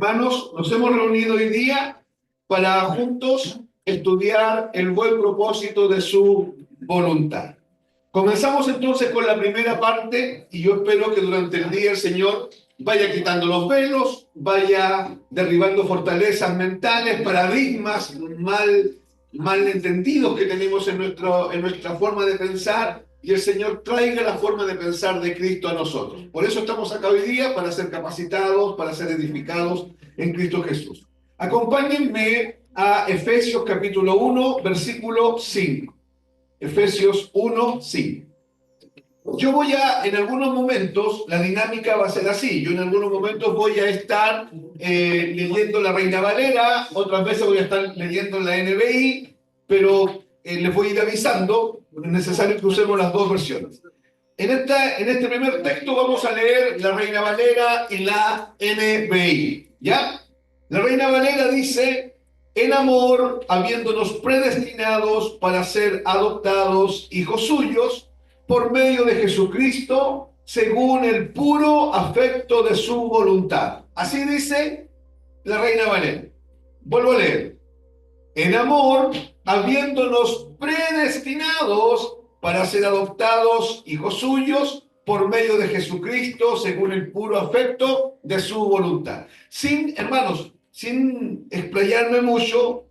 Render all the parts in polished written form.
Hermanos, nos hemos reunido hoy día para juntos estudiar el buen propósito de su voluntad. Comenzamos entonces con la primera parte y yo espero que durante el día el Señor vaya quitando los velos, vaya derribando fortalezas mentales, paradigmas mal entendidos que tenemos en nuestra forma de pensar, y el Señor traiga la forma de pensar de Cristo a nosotros. Por eso estamos acá hoy día, para ser capacitados, para ser edificados en Cristo Jesús. Acompáñenme a Efesios capítulo 1, versículo 5. Efesios 1, 5. Yo voy en algunos momentos, la dinámica va a ser así. Yo en algunos momentos voy a estar leyendo la Reina Valera, otras veces voy a estar leyendo la NBI, pero les voy a ir avisando, es necesario que usemos las dos versiones. En este primer texto vamos a leer la Reina Valera y la NBI, ¿ya? La Reina Valera dice: en amor, habiéndonos predestinados para ser adoptados hijos suyos, por medio de Jesucristo, según el puro afecto de su voluntad. Así dice la Reina Valera. Vuelvo a leer. En amor, habiéndonos predestinados para ser adoptados hijos suyos, por medio de Jesucristo, según el puro afecto de su voluntad. Hermanos, sin explayarme mucho,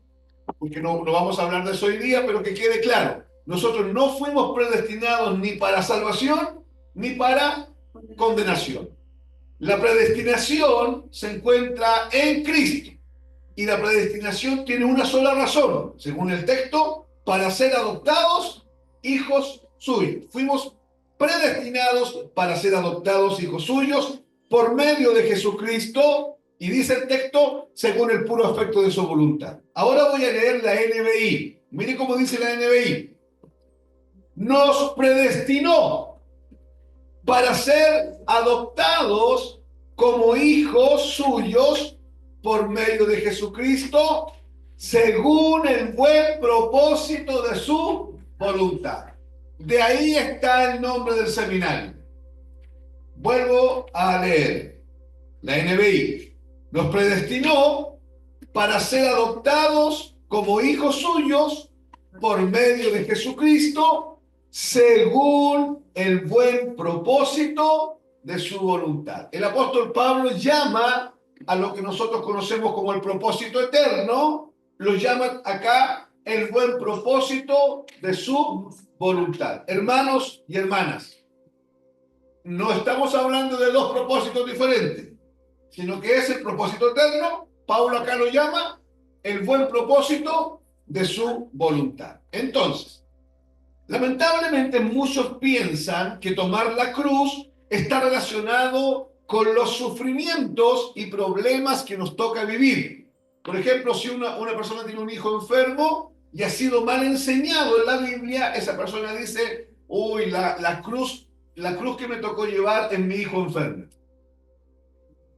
porque no vamos a hablar de eso hoy día, pero que quede claro. Nosotros no fuimos predestinados ni para salvación ni para condenación. La predestinación se encuentra en Cristo y la predestinación tiene una sola razón, según el texto: para ser adoptados hijos suyos. Fuimos predestinados para ser adoptados hijos suyos por medio de Jesucristo, y dice el texto, según el puro afecto de su voluntad. Ahora voy a leer la NBI. Mire cómo dice la NBI. Nos predestinó para ser adoptados como hijos suyos por medio de Jesucristo, según el buen propósito de su voluntad. De ahí está el nombre del seminario. Vuelvo a leer la NBI. Nos predestinó para ser adoptados como hijos suyos por medio de Jesucristo, según el buen propósito de su voluntad. El apóstol Pablo llama a lo que nosotros conocemos como el propósito eterno, lo llama acá el buen propósito de su voluntad. Hermanos y hermanas, no estamos hablando de dos propósitos diferentes, sino que es el propósito eterno. Pablo acá lo llama el buen propósito de su voluntad. Entonces, lamentablemente muchos piensan que tomar la cruz está relacionado con los sufrimientos y problemas que nos toca vivir. Por ejemplo, si una persona tiene un hijo enfermo y ha sido mal enseñado en la Biblia, esa persona dice: uy, la cruz que me tocó llevar es mi hijo enfermo.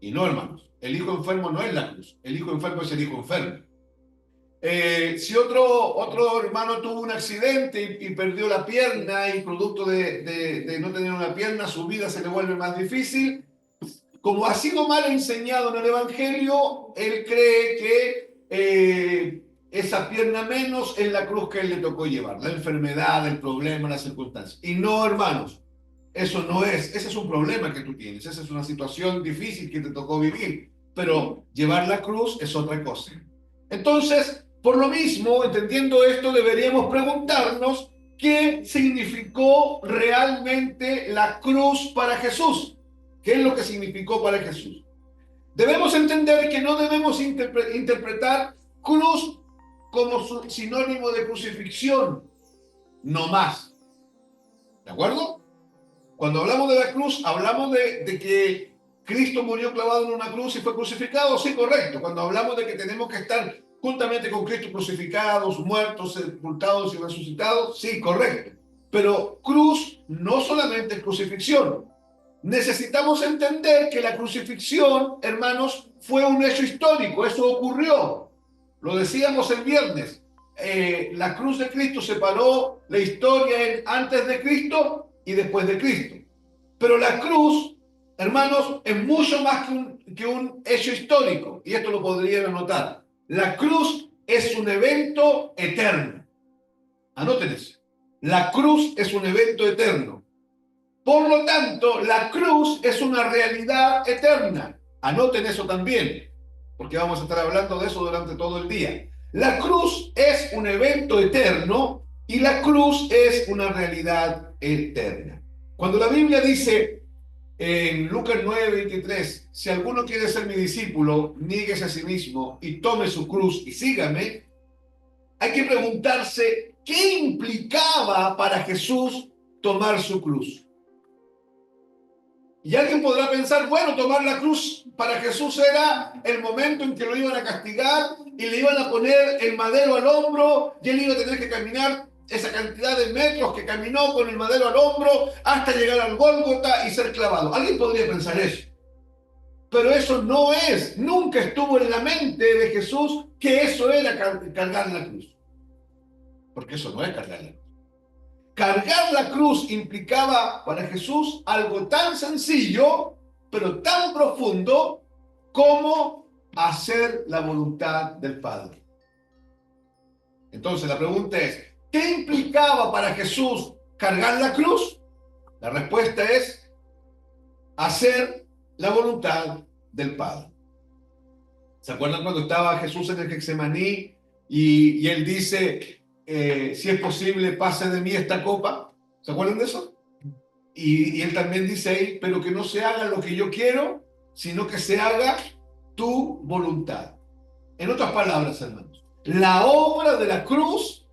Y no, hermanos, el hijo enfermo no es la cruz, el hijo enfermo es el hijo enfermo. Si otro hermano tuvo un accidente y perdió la pierna, y producto de no tener una pierna, su vida se le vuelve más difícil, como ha sido mal enseñado en el Evangelio, él cree que esa pierna menos es la cruz que él le tocó llevar, la enfermedad, el problema, las circunstancias. Y no, hermanos, eso no es, ese es un problema que tú tienes, esa es una situación difícil que te tocó vivir, pero llevar la cruz es otra cosa. Entonces, por lo mismo, entendiendo esto, deberíamos preguntarnos qué significó realmente la cruz para Jesús. ¿Qué es lo que significó para Jesús? Debemos entender que no debemos interpretar cruz como sinónimo de crucifixión, no más. ¿De acuerdo? Cuando hablamos de la cruz, hablamos de que Cristo murió clavado en una cruz y fue crucificado. Sí, correcto. Cuando hablamos de que tenemos que estar juntamente con Cristo crucificados, muertos, sepultados y resucitados, sí, correcto. Pero cruz no solamente es crucifixión. Necesitamos entender que la crucifixión, hermanos, fue un hecho histórico. Eso ocurrió. Lo decíamos el viernes. La cruz de Cristo separó la historia en antes de Cristo y después de Cristo. Pero la cruz hermanos, es mucho más que un hecho histórico, y esto lo podrían anotar. La cruz es un evento eterno. Anoten eso. La cruz es un evento eterno. Por lo tanto, la cruz es una realidad eterna. Anoten eso también, porque vamos a estar hablando de eso durante todo el día. La cruz es un evento eterno y la cruz es una realidad eterna. Cuando la Biblia dice en Lucas 9:23, si alguno quiere ser mi discípulo, niéguese a sí mismo y tome su cruz y sígame, hay que preguntarse qué implicaba para Jesús tomar su cruz. Y alguien podrá pensar, bueno, tomar la cruz para Jesús era el momento en que lo iban a castigar y le iban a poner el madero al hombro y él iba a tener que caminar esa cantidad de metros que caminó con el madero al hombro hasta llegar al Gólgota y ser clavado. Alguien podría pensar eso. Pero eso no es, nunca estuvo en la mente de Jesús que eso era cargar la cruz. Porque eso no es cargar la cruz. Cargar la cruz implicaba para Jesús algo tan sencillo, pero tan profundo como hacer la voluntad del Padre. Entonces la pregunta es, ¿qué implicaba para Jesús cargar la cruz? La respuesta es hacer la voluntad del Padre. ¿Se acuerdan cuando estaba Jesús en el Getsemaní y él dice, si es posible, pase de mí esta copa? ¿Se acuerdan de eso? Y él también dice ahí, pero que no se haga lo que yo quiero, sino que se haga tu voluntad. En otras palabras, hermanos, la obra de la cruz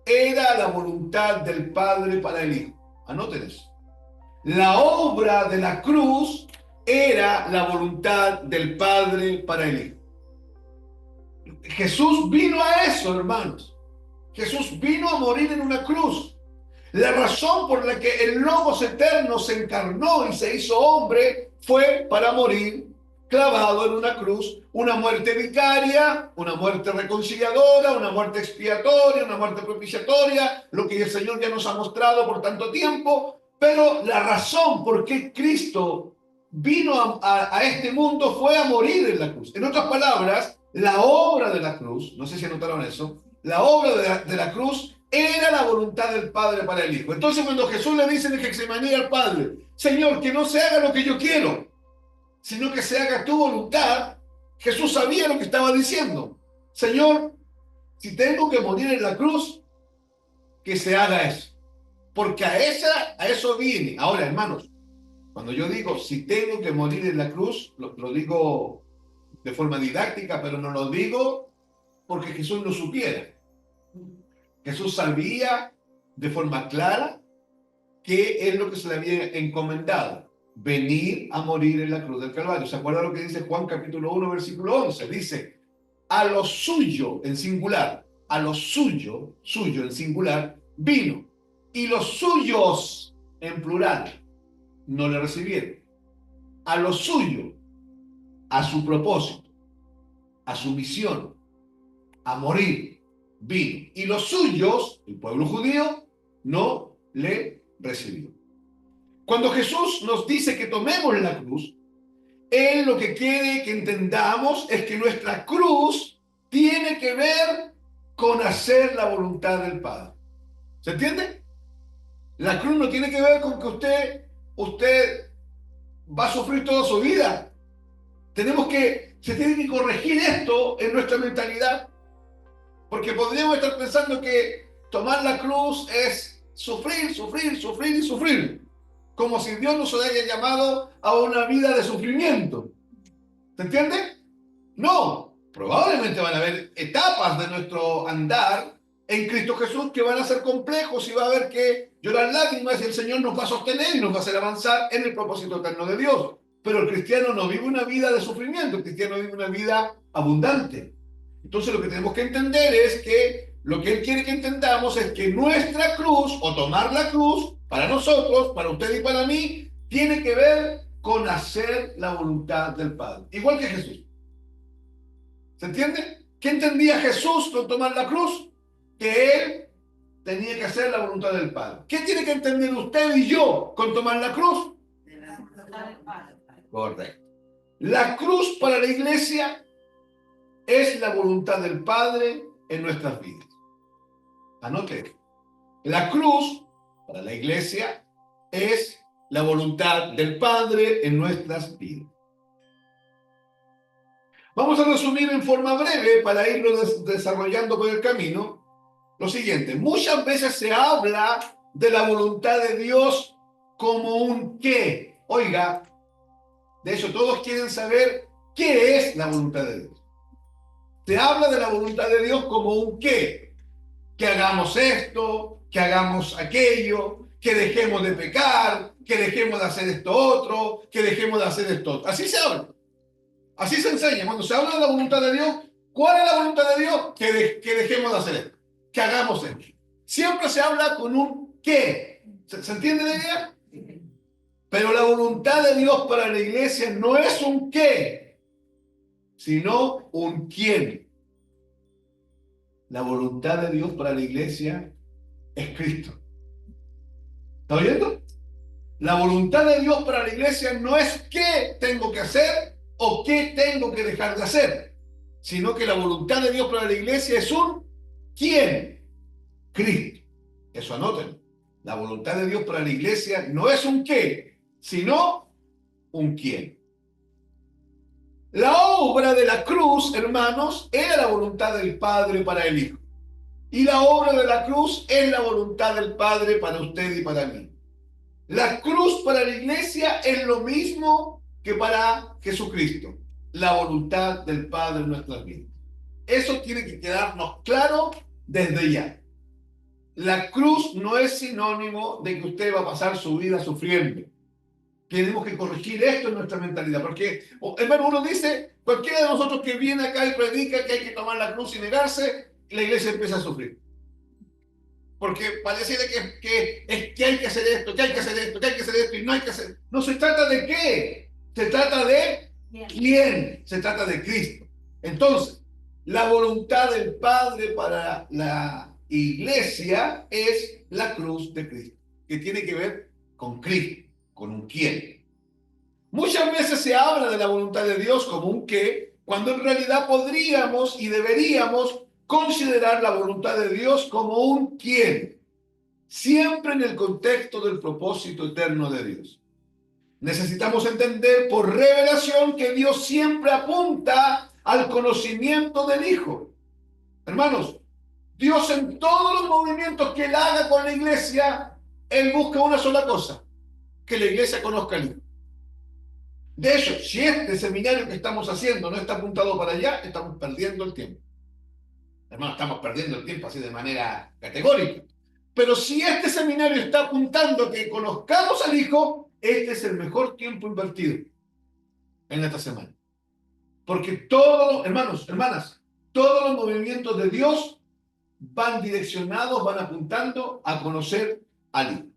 era la voluntad del Padre para el Hijo. Anoten eso. La obra de la cruz era la voluntad del Padre para el Hijo. Jesús vino a eso, hermanos. Jesús vino a morir en una cruz. La razón por la que el Logos eterno se encarnó y se hizo hombre fue para morir clavado en una cruz, una muerte vicaria, una muerte reconciliadora, una muerte expiatoria, una muerte propiciatoria, lo que el Señor ya nos ha mostrado por tanto tiempo. Pero la razón por qué Cristo vino a este mundo fue a morir en la cruz. En otras palabras, la obra de la cruz, no sé si anotaron eso, la obra de la cruz era la voluntad del Padre para el Hijo. Entonces cuando Jesús le dice en Getsemaní al Padre, Señor, que no se haga lo que yo quiero, sino que se haga tu voluntad, Jesús sabía lo que estaba diciendo. Señor, si tengo que morir en la cruz, que se haga eso. Porque a eso viene. Ahora, hermanos, cuando yo digo, si tengo que morir en la cruz, lo digo de forma didáctica, pero no lo digo porque Jesús lo supiera. Jesús sabía de forma clara qué es lo que se le había encomendado. Venir a morir en la cruz del Calvario. ¿Se acuerda lo que dice Juan capítulo 1, versículo 11? Dice, a lo suyo en singular, a lo suyo en singular, vino. Y los suyos en plural no le recibieron. A lo suyo, a su propósito, a su misión, a morir, vino. Y los suyos, el pueblo judío, no le recibió. Cuando Jesús nos dice que tomemos la cruz, Él lo que quiere que entendamos es que nuestra cruz tiene que ver con hacer la voluntad del Padre. ¿Se entiende? La cruz no tiene que ver con que usted va a sufrir toda su vida. Se tiene que corregir esto en nuestra mentalidad, porque podríamos estar pensando que tomar la cruz es sufrir, sufrir, sufrir y sufrir, como si Dios nos haya llamado a una vida de sufrimiento. ¿Se entiende? No, probablemente van a haber etapas de nuestro andar en Cristo Jesús que van a ser complejos y va a haber que llorar lágrimas y el Señor nos va a sostener y nos va a hacer avanzar en el propósito eterno de Dios. Pero el cristiano no vive una vida de sufrimiento, el cristiano vive una vida abundante. Entonces lo que tenemos que entender es que lo que Él quiere que entendamos es que nuestra cruz, o tomar la cruz, para nosotros, para usted y para mí, tiene que ver con hacer la voluntad del Padre. Igual que Jesús. ¿Se entiende? ¿Qué entendía Jesús con tomar la cruz? Que Él tenía que hacer la voluntad del Padre. ¿Qué tiene que entender usted y yo con tomar la cruz? Correcto. La cruz para la iglesia es la voluntad del Padre en nuestras vidas. Anote. La cruz para la iglesia es la voluntad del Padre en nuestras vidas. Vamos a resumir en forma breve para irlo desarrollando por el camino lo siguiente. Muchas veces se habla de la voluntad de Dios como un qué. Oiga, de hecho todos quieren saber qué es la voluntad de Dios. Se habla de la voluntad de Dios como un qué. Que hagamos esto, que hagamos aquello, que dejemos de pecar, que dejemos de hacer esto otro, que dejemos de hacer esto otro. Así se habla. Así se enseña. Cuando se habla de la voluntad de Dios, ¿cuál es la voluntad de Dios? Que dejemos de hacer esto, que hagamos esto. Siempre se habla con un qué. ¿Se entiende la idea? Pero la voluntad de Dios para la iglesia no es un qué, sino un quién. La voluntad de Dios para la iglesia es Cristo. ¿Está oyendo? La voluntad de Dios para la iglesia no es qué tengo que hacer o qué tengo que dejar de hacer, sino que la voluntad de Dios para la iglesia es un quién. Cristo. Eso anoten. La voluntad de Dios para la iglesia no es un qué, sino un quién. La obra de la cruz, hermanos, era la voluntad del Padre para el Hijo. Y la obra de la cruz es la voluntad del Padre para usted y para mí. La cruz para la iglesia es lo mismo que para Jesucristo. La voluntad del Padre en nuestras vidas. Eso tiene que quedarnos claro desde ya. La cruz no es sinónimo de que usted va a pasar su vida sufriendo. Tenemos que corregir esto en nuestra mentalidad, porque, hermano, uno dice, cualquiera de nosotros que viene acá y predica que hay que tomar la cruz y negarse, la iglesia empieza a sufrir. Porque pareciera que hay que hacer esto, que hay que hacer esto, que hay que hacer esto, y no hay que hacer. No se trata de qué, se trata de quién, se trata de Cristo. Entonces, la voluntad del Padre para la iglesia es la cruz de Cristo, que tiene que ver con Cristo, con un quién. Muchas veces se habla de la voluntad de Dios como un qué, cuando en realidad podríamos y deberíamos considerar la voluntad de Dios como un quién, siempre en el contexto del propósito eterno de Dios. Necesitamos entender por revelación que Dios siempre apunta al conocimiento del Hijo. Hermanos, Dios en todos los movimientos que Él haga con la iglesia, Él busca una sola cosa, que la iglesia conozca al Hijo. De hecho, si este seminario que estamos haciendo no está apuntado para allá, estamos perdiendo el tiempo. Hermano, estamos perdiendo el tiempo así de manera categórica. Pero si este seminario está apuntando a que conozcamos al Hijo, este es el mejor tiempo invertido en esta semana. Porque todos, hermanos, hermanas, todos los movimientos de Dios van direccionados, van apuntando a conocer al Hijo.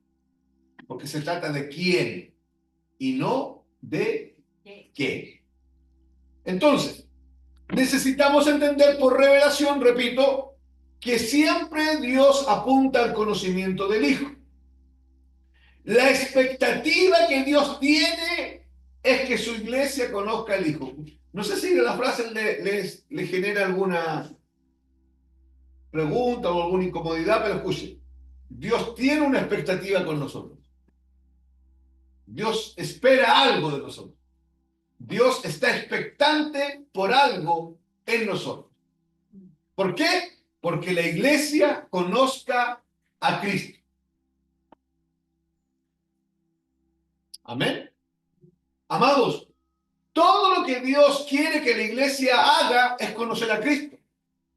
Porque se trata de quién y no de qué. Entonces, necesitamos entender por revelación, repito, que siempre Dios apunta al conocimiento del Hijo. La expectativa que Dios tiene es que su iglesia conozca al Hijo. No sé si la frase le genera alguna pregunta o alguna incomodidad, pero escuche, Dios tiene una expectativa con nosotros. Dios espera algo de nosotros. Dios está expectante por algo en nosotros. ¿Por qué? Porque la iglesia conozca a Cristo. Amén. Amados, todo lo que Dios quiere que la iglesia haga es conocer a Cristo.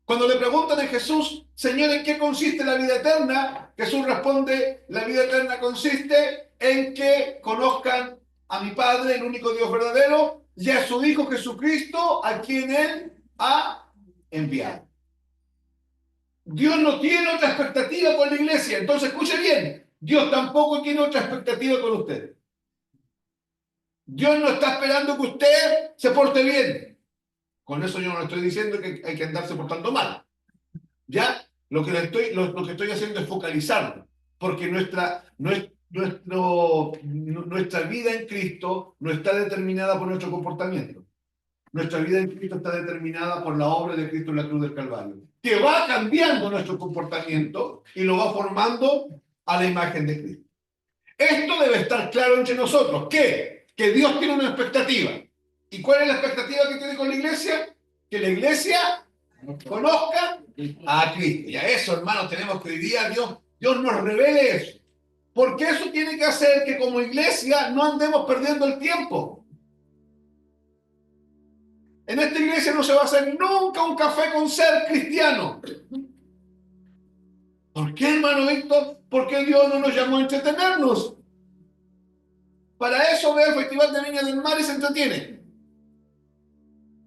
Cuando le preguntan a Jesús, Señor, ¿en qué consiste la vida eterna? Jesús responde, la vida eterna consiste en que conozcan a mi Padre, el único Dios verdadero, y a su Hijo Jesucristo, a quien Él ha enviado. Dios no tiene otra expectativa con la iglesia. Entonces, escuche bien, Dios tampoco tiene otra expectativa con usted. Dios no está esperando que usted se porte bien. Con eso yo no le estoy diciendo que hay que andarse portando mal. ¿Ya? Lo que estoy haciendo es focalizarlo. Porque nuestra vida en Cristo no está determinada por nuestro comportamiento. Nuestra vida en Cristo está determinada por la obra de Cristo en la cruz del Calvario, que va cambiando nuestro comportamiento y lo va formando a la imagen de Cristo. Esto debe estar claro entre nosotros. ¿Qué? Que Dios tiene una expectativa. ¿Y cuál es la expectativa que tiene con la iglesia? Que la iglesia conozca a Cristo. Y a eso, hermanos, tenemos que hoy día Dios nos revele eso. Porque eso tiene que hacer que como iglesia no andemos perdiendo el tiempo. En esta iglesia no se va a hacer nunca un café con ser cristiano. ¿Por qué, hermano Víctor? Porque Dios no nos llamó a entretenernos. Para eso ve el Festival de Viña del Mar y se entretiene.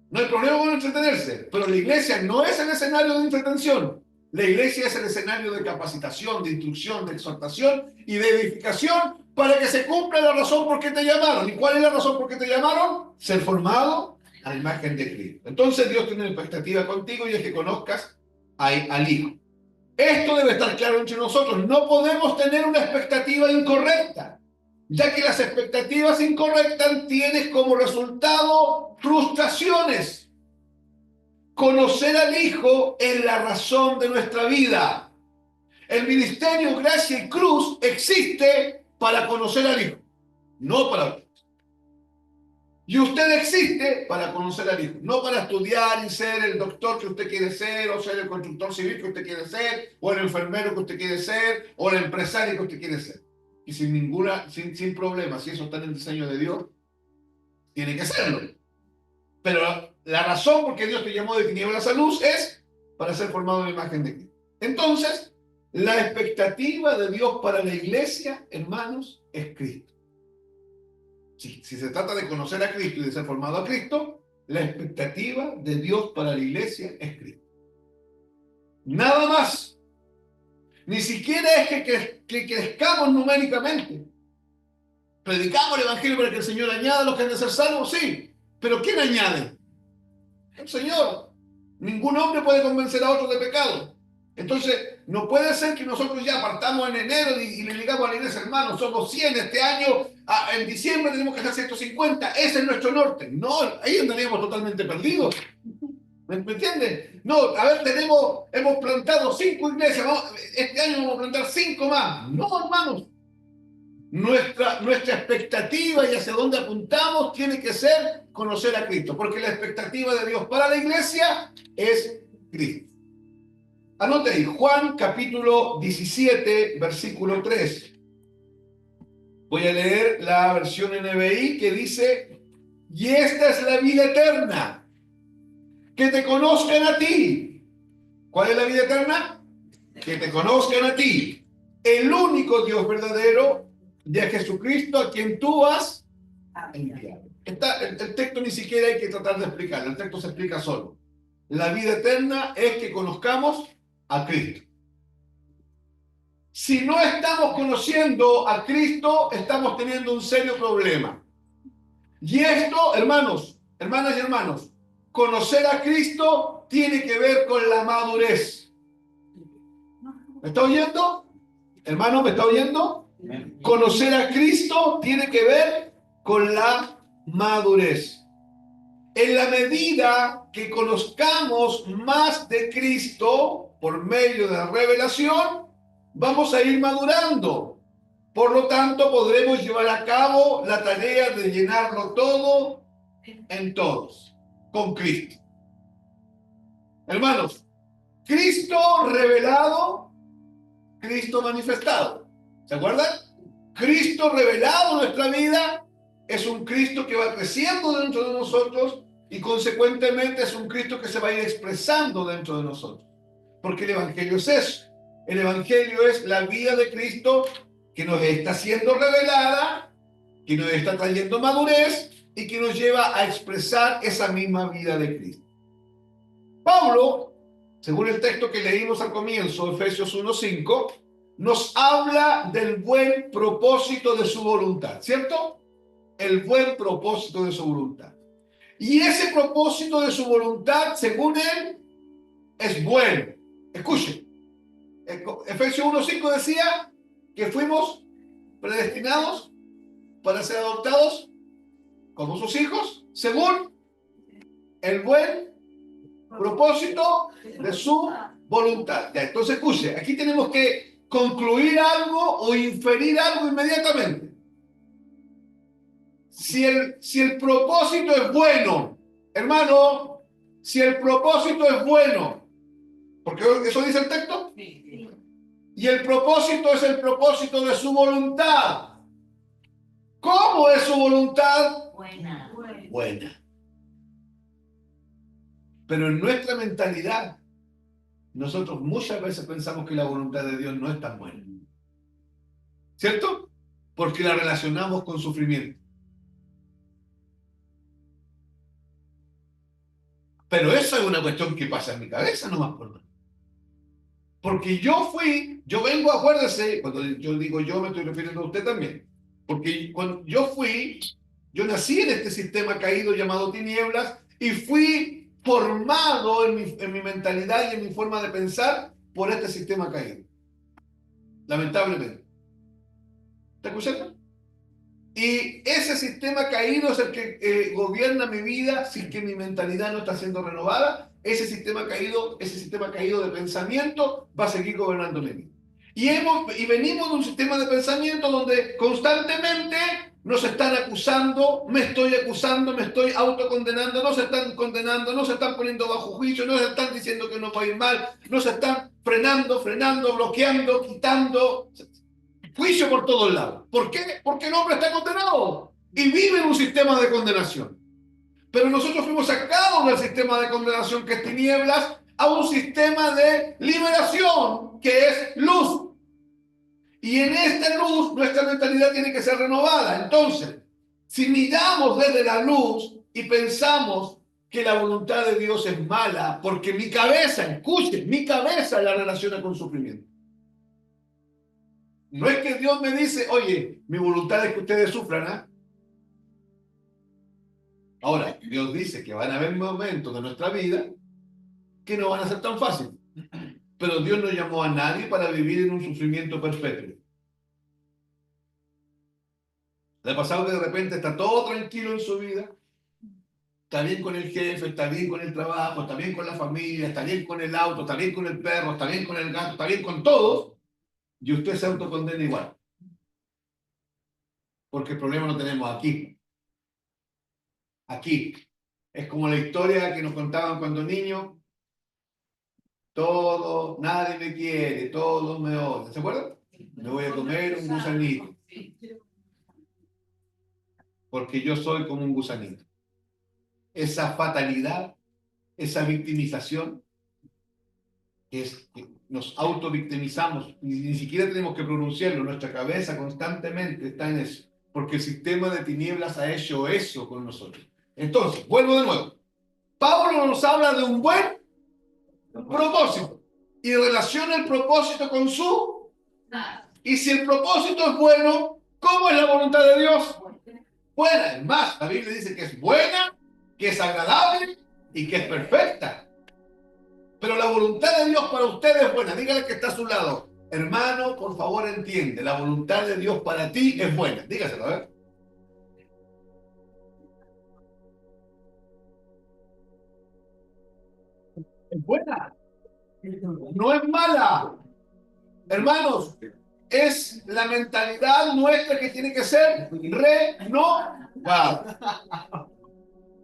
No hay problema con entretenerse, pero la iglesia no es el escenario de entretención. La iglesia es el escenario de capacitación, de instrucción, de exhortación y de edificación para que se cumpla la razón por qué te llamaron. ¿Y cuál es la razón por qué te llamaron? Ser formado a la imagen de Cristo. Entonces Dios tiene una expectativa contigo y es que conozcas al Hijo. Esto debe estar claro entre nosotros. No podemos tener una expectativa incorrecta, ya que las expectativas incorrectas tienen como resultado frustraciones. Conocer al Hijo es la razón de nuestra vida. El ministerio Gracia y Cruz existe para conocer al Hijo, no para otros. Y usted existe para conocer al Hijo, no para estudiar y ser el doctor que usted quiere ser, o ser el constructor civil que usted quiere ser, o el enfermero que usted quiere ser, o el empresario que usted quiere ser. Y sin problema, si eso está en el diseño de Dios, tiene que serlo. Pero la razón por qué Dios te llamó de tinieblas a luz es para ser formado en la imagen de Cristo. Entonces, la expectativa de Dios para la iglesia, hermanos, es Cristo. Si se trata de conocer a Cristo y de ser formado a Cristo, la expectativa de Dios para la iglesia es Cristo. Nada más. Ni siquiera es que crezcamos numéricamente. Predicamos el Evangelio para que el Señor añada a los que han de ser salvos, sí. Pero ¿quién añade? El Señor. Ningún hombre puede convencer a otro de pecado. Entonces, no puede ser que nosotros ya partamos en enero y le digamos a la iglesia, hermanos, somos 100 este año, en diciembre tenemos que hacer 150, ese es nuestro norte. No, ahí andaríamos totalmente perdidos. ¿Me entiendes? No, a ver, hemos plantado 5 iglesias, este año vamos a plantar 5 más. No, hermanos. Nuestra expectativa y hacia dónde apuntamos tiene que ser conocer a Cristo, porque la expectativa de Dios para la iglesia es Cristo. Anote ahí, Juan capítulo 17, versículo 3. Voy a leer la versión NBI que dice, y esta es la vida eterna, que te conozcan a ti. ¿Cuál es la vida eterna? Que te conozcan a ti, el único Dios verdadero, y a Jesucristo a quien tú has enviado. El texto ni siquiera hay que tratar de explicarlo, el texto se explica solo. La vida eterna es que conozcamos a Cristo. Si no estamos conociendo a Cristo, estamos teniendo un serio problema. Y esto, hermanos, hermanas y hermanos, conocer a Cristo tiene que ver con la madurez. ¿Me está oyendo? Hermano, ¿me está oyendo? Conocer a Cristo tiene que ver con la madurez. En la medida que conozcamos más de Cristo por medio de la revelación, vamos a ir madurando. Por lo tanto, podremos llevar a cabo la tarea de llenarlo todo en todos, con Cristo. Hermanos, Cristo revelado, Cristo manifestado. ¿Se acuerdan? Cristo revelado en nuestra vida es un Cristo que va creciendo dentro de nosotros y consecuentemente es un Cristo que se va a ir expresando dentro de nosotros. Porque el Evangelio es eso. El Evangelio es la vida de Cristo que nos está siendo revelada, que nos está trayendo madurez y que nos lleva a expresar esa misma vida de Cristo. Pablo, según el texto que leímos al comienzo, Efesios 1:5, nos habla del buen propósito de su voluntad, ¿cierto? El buen propósito de su voluntad. Y ese propósito de su voluntad, según él, es bueno. Escuchen, Efesios 1:5 decía que fuimos predestinados para ser adoptados como sus hijos, según el buen propósito de su voluntad. Ya, entonces, escuche, aquí tenemos que concluir algo o inferir algo inmediatamente. Si el propósito es bueno, hermano, si el propósito es bueno, porque eso dice el texto, y el propósito es el propósito de su voluntad. ¿Cómo es su voluntad? Buena. Buena. Pero en nuestra mentalidad, nosotros muchas veces pensamos que la voluntad de Dios no es tan buena. ¿Cierto? Porque la relacionamos con sufrimiento. Pero eso es una cuestión que pasa en mi cabeza nomás por nada. Porque yo vengo, acuérdese, cuando yo digo yo me estoy refiriendo a usted también. Porque cuando yo nací en este sistema caído llamado tinieblas y fui formado en mi mentalidad y en mi forma de pensar por este sistema caído. Lamentablemente. ¿Está escuchando? Y ese sistema caído es el que gobierna mi vida si es que mi mentalidad no está siendo renovada. Ese sistema caído de pensamiento va a seguir gobernando mi vida. Y venimos de un sistema de pensamiento donde constantemente nos están acusando, me estoy autocondenando, nos están condenando, nos están poniendo bajo juicio, nos están diciendo que nos va a ir mal, nos están frenando, bloqueando, quitando. Juicio por todos lados. ¿Por qué? Porque el hombre está condenado y vive en un sistema de condenación. Pero nosotros fuimos sacados del sistema de condenación que es tinieblas a un sistema de liberación que es luz. Y en esta luz nuestra mentalidad tiene que ser renovada. Entonces, si miramos desde la luz y pensamos que la voluntad de Dios es mala, porque mi cabeza, escuchen, mi cabeza la relaciona con sufrimiento. No es que Dios me dice, oye, mi voluntad es que ustedes sufran, ¿eh? Ahora, Dios dice que van a haber momentos de nuestra vida que no van a ser tan fáciles. Pero Dios no llamó a nadie para vivir en un sufrimiento perpetuo. ¿Le ha pasado que de repente está todo tranquilo en su vida? Está bien con el jefe, está bien con el trabajo, está bien con la familia, está bien con el auto, está bien con el perro, está bien con el gato, está bien con todos, y usted se autocondena igual. Porque el problema lo tenemos aquí. Aquí. Es como la historia que nos contaban cuando niños. Todo, nadie me quiere, todos me odian. ¿Se acuerdan? Me voy a comer un gusanito. Porque yo soy como un gusanito. Esa fatalidad, esa victimización, que nos autovictimizamos, ni siquiera tenemos que pronunciarlo, nuestra cabeza constantemente está en eso, porque el sistema de tinieblas ha hecho eso con nosotros. Entonces, vuelvo de nuevo. Pablo nos habla de un buen propósito y relaciona el propósito con su. Y si el propósito es bueno, ¿cómo es la voluntad de Dios? Buena. Es más, la Biblia dice que es buena, que es agradable y que es perfecta. Pero la voluntad de Dios para usted es buena. Dígale que está a su lado. Hermano, por favor, entiende. La voluntad de Dios para ti es buena. Dígaselo, a ver. Es buena. No es mala. Hermanos, es la mentalidad nuestra que tiene que ser renovada.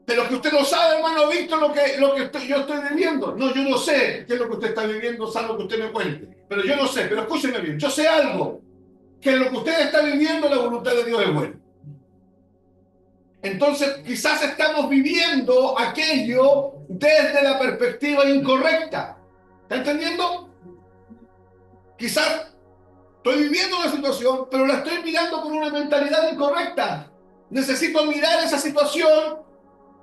Pero que usted no sabe, hermano Víctor, lo que yo estoy viviendo. No, yo no sé qué es lo que usted está viviendo, salvo que usted me cuente. Pero yo no sé, pero escúcheme bien. Yo sé algo, que lo que usted está viviendo, la voluntad de Dios es buena. Entonces, quizás estamos viviendo aquello desde la perspectiva incorrecta. ¿Está entendiendo? Quizás estoy viviendo una situación, pero la estoy mirando con una mentalidad incorrecta. Necesito mirar esa situación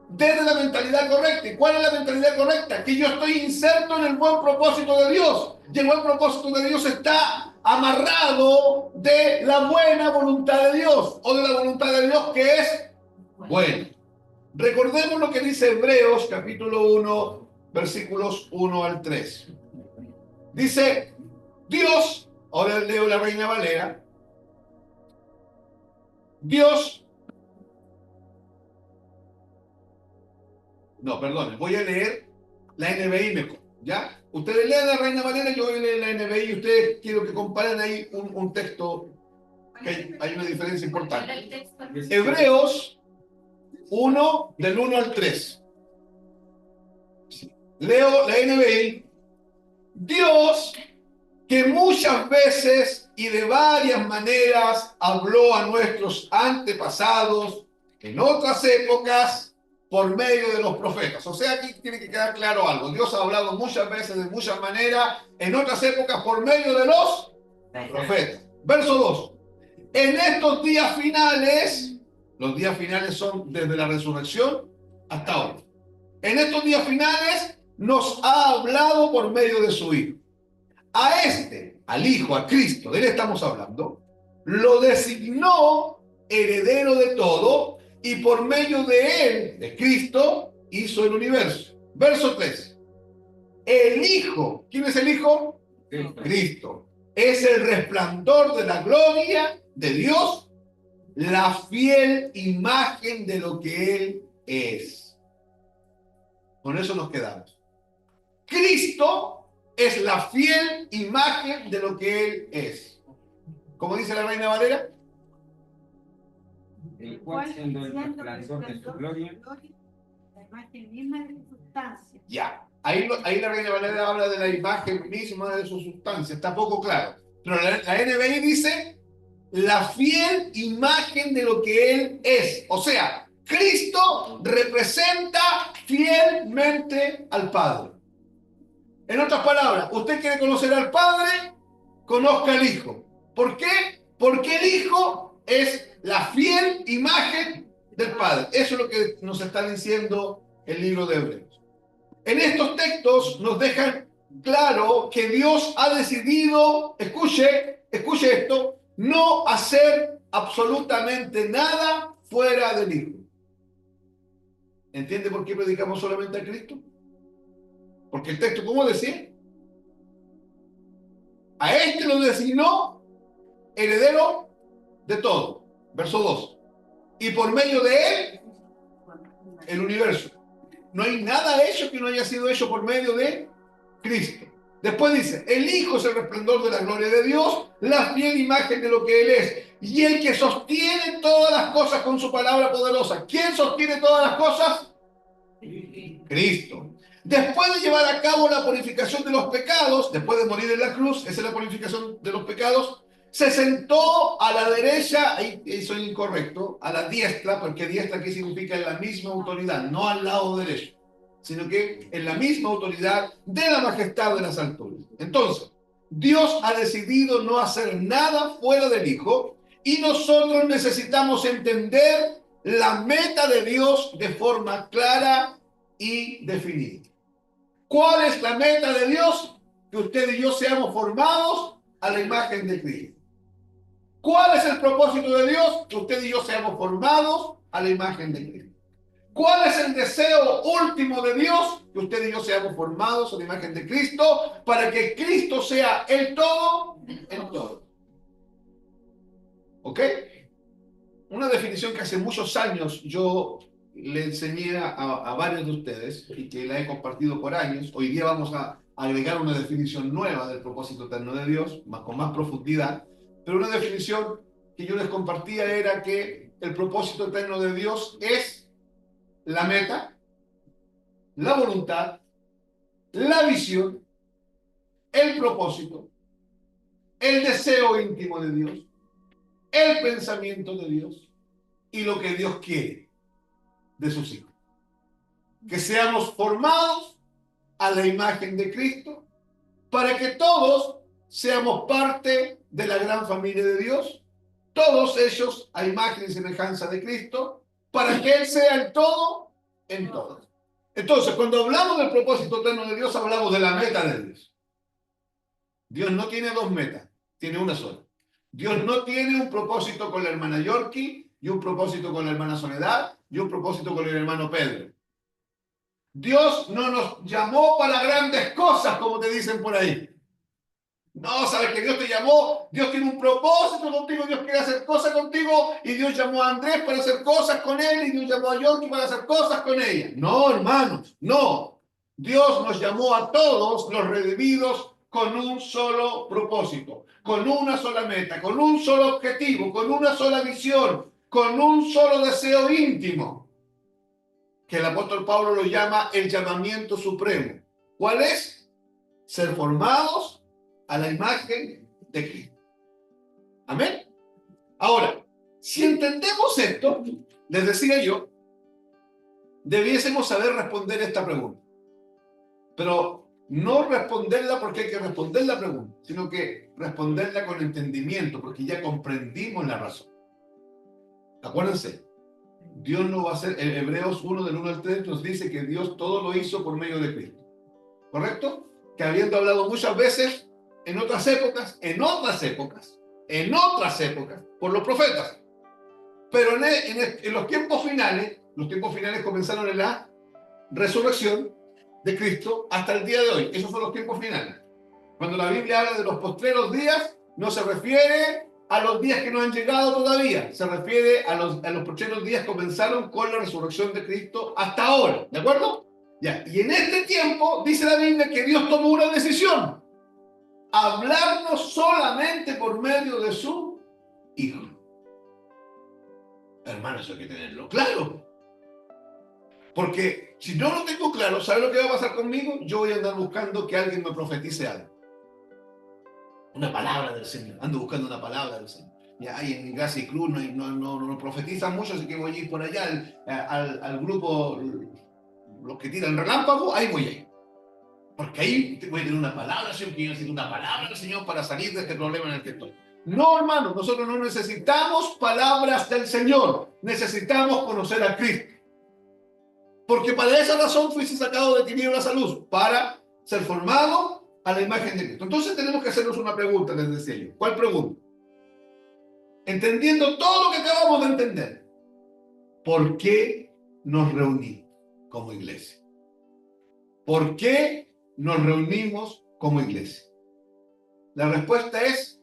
desde la mentalidad correcta. ¿Y cuál es la mentalidad correcta? Que yo estoy inserto en el buen propósito de Dios. Y el buen propósito de Dios está amarrado de la buena voluntad de Dios, o de la voluntad de Dios que es buena. Recordemos lo que dice Hebreos capítulo 1, versículos 1 al 3. Dice, Dios, ahora leo la Reina Valera, Dios, no, perdón, voy a leer la NBI mejor, ¿ya? Ustedes lean la Reina Valera, yo voy a leer la NBI y ustedes quiero que comparen ahí un texto, que hay una diferencia importante. Hebreos 1, del 1 al 3. Leo la NBI. Dios, que muchas veces y de varias maneras habló a nuestros antepasados en otras épocas por medio de los profetas. O sea, aquí tiene que quedar claro algo. Dios ha hablado muchas veces, de muchas maneras, en otras épocas por medio de los profetas. Verso 2. En estos días finales, los días finales son desde la resurrección hasta hoy. En estos días finales nos ha hablado por medio de su Hijo. A este, al Hijo, a Cristo, de él estamos hablando, lo designó heredero de todo y por medio de él, de Cristo, hizo el universo. Verso 3. El Hijo, ¿quién es el Hijo? Cristo. Es el resplandor de la gloria de Dios, la fiel imagen de lo que Él es. Con eso nos quedamos. Cristo es la fiel imagen de lo que Él es. ¿Cómo dice la Reina Valera? El cual siendo el resplandor de su gloria, la imagen misma de su sustancia. Ya. Ahí la Reina Valera habla de la imagen misma de su sustancia. Está poco claro. Pero la NBI dice la fiel imagen de lo que Él es. O sea, Cristo representa fielmente al Padre. En otras palabras, usted quiere conocer al Padre, conozca al Hijo. ¿Por qué? Porque el Hijo es la fiel imagen del Padre. Eso es lo que nos está diciendo el libro de Hebreos. En estos textos nos dejan claro que Dios ha decidido, escuche esto, no hacer absolutamente nada fuera del Hijo. ¿Entiende por qué predicamos solamente a Cristo? Porque el texto, ¿cómo decía? A este lo designó heredero de todo. Verso 2. Y por medio de él, el universo. No hay nada hecho que no haya sido hecho por medio de Cristo. Después dice, el Hijo es el resplandor de la gloria de Dios, la fiel imagen de lo que Él es, y el que sostiene todas las cosas con su palabra poderosa. ¿Quién sostiene todas las cosas? Cristo. Después de llevar a cabo la purificación de los pecados, después de morir en la cruz, esa es la purificación de los pecados, se sentó a la derecha, ahí soy incorrecto, a la diestra, porque diestra aquí significa en la misma autoridad, no al lado derecho, sino que en la misma autoridad de la majestad de las alturas. Entonces, Dios ha decidido no hacer nada fuera del Hijo y nosotros necesitamos entender la meta de Dios de forma clara y definida. ¿Cuál es la meta de Dios? Que usted y yo seamos formados a la imagen de Cristo. ¿Cuál es el propósito de Dios? Que usted y yo seamos formados a la imagen de Cristo. ¿Cuál es el deseo último de Dios? Que usted y yo seamos formados a la imagen de Cristo para que Cristo sea el todo en todo. ¿Ok? Una definición que hace muchos años yo le enseñé a varios de ustedes y que la he compartido por años. Hoy día vamos a agregar una definición nueva del propósito eterno de Dios, con más profundidad. Pero una definición que yo les compartía era que el propósito eterno de Dios es la meta, la voluntad, la visión, el propósito, el deseo íntimo de Dios, el pensamiento de Dios y lo que Dios quiere de sus hijos. Que seamos formados a la imagen de Cristo para que todos seamos parte de la gran familia de Dios, todos ellos a imagen y semejanza de Cristo, para que Él sea el todo en todos. Entonces, cuando hablamos del propósito eterno de Dios, hablamos de la meta de Dios. Dios no tiene dos metas, tiene una sola. Dios no tiene un propósito con la hermana Yorkie y un propósito con la hermana Soledad y un propósito con el hermano Pedro. Dios no nos llamó para grandes cosas, como te dicen por ahí. No, sabes que Dios te llamó, Dios tiene un propósito contigo, Dios quiere hacer cosas contigo y Dios llamó a Andrés para hacer cosas con él y Dios llamó a Yorkie para hacer cosas con ella. No, hermanos, no. Dios nos llamó a todos los redimidos con un solo propósito, con una sola meta, con un solo objetivo, con una sola visión, con un solo deseo íntimo, que el apóstol Pablo lo llama el llamamiento supremo. ¿Cuál es? Ser formados a la imagen de Cristo. Amén. Ahora, si entendemos esto, les decía yo, debiésemos saber responder esta pregunta. Pero no responderla porque hay que responder la pregunta, sino que responderla con entendimiento, porque ya comprendimos la razón. Acuérdense, Dios no va a hacer, en Hebreos 1 del 1 al 3 nos dice que Dios todo lo hizo por medio de Cristo. ¿Correcto? Que habiendo hablado muchas veces en otras épocas, por los profetas. Pero en los tiempos finales comenzaron en la resurrección de Cristo hasta el día de hoy. Esos son los tiempos finales. Cuando la Biblia habla de los postreros días, no se refiere a los días que no han llegado todavía, se refiere a los postreros días que comenzaron con la resurrección de Cristo hasta ahora. ¿De acuerdo? Ya. Y en este tiempo dice la Biblia que Dios tomó una decisión: hablarnos solamente por medio de su Hijo. Hermano, eso hay que tenerlo claro. Porque si no lo tengo claro, ¿sabe lo que va a pasar conmigo? Yo voy a andar buscando que alguien me profetice algo. Una palabra del Señor. Ando buscando una palabra del Señor. Ya hay en Gracia y Cruz no profetizan mucho, así que voy a ir por allá al grupo, los que tiran relámpago, ahí voy a ir. Porque ahí voy a tener una palabra, Señor, que yo necesito una palabra del Señor para salir de este problema en el que estoy. No, hermano, nosotros no necesitamos palabras del Señor. Necesitamos conocer a Cristo. Porque para esa razón fuiste sacado de tinieblas a luz, para ser formado a la imagen de Cristo. Entonces tenemos que hacernos una pregunta, les decía yo. ¿Cuál pregunta? Entendiendo todo lo que acabamos de entender, ¿por qué nos reunimos como iglesia? ¿Por qué nos reunimos como iglesia? La respuesta es: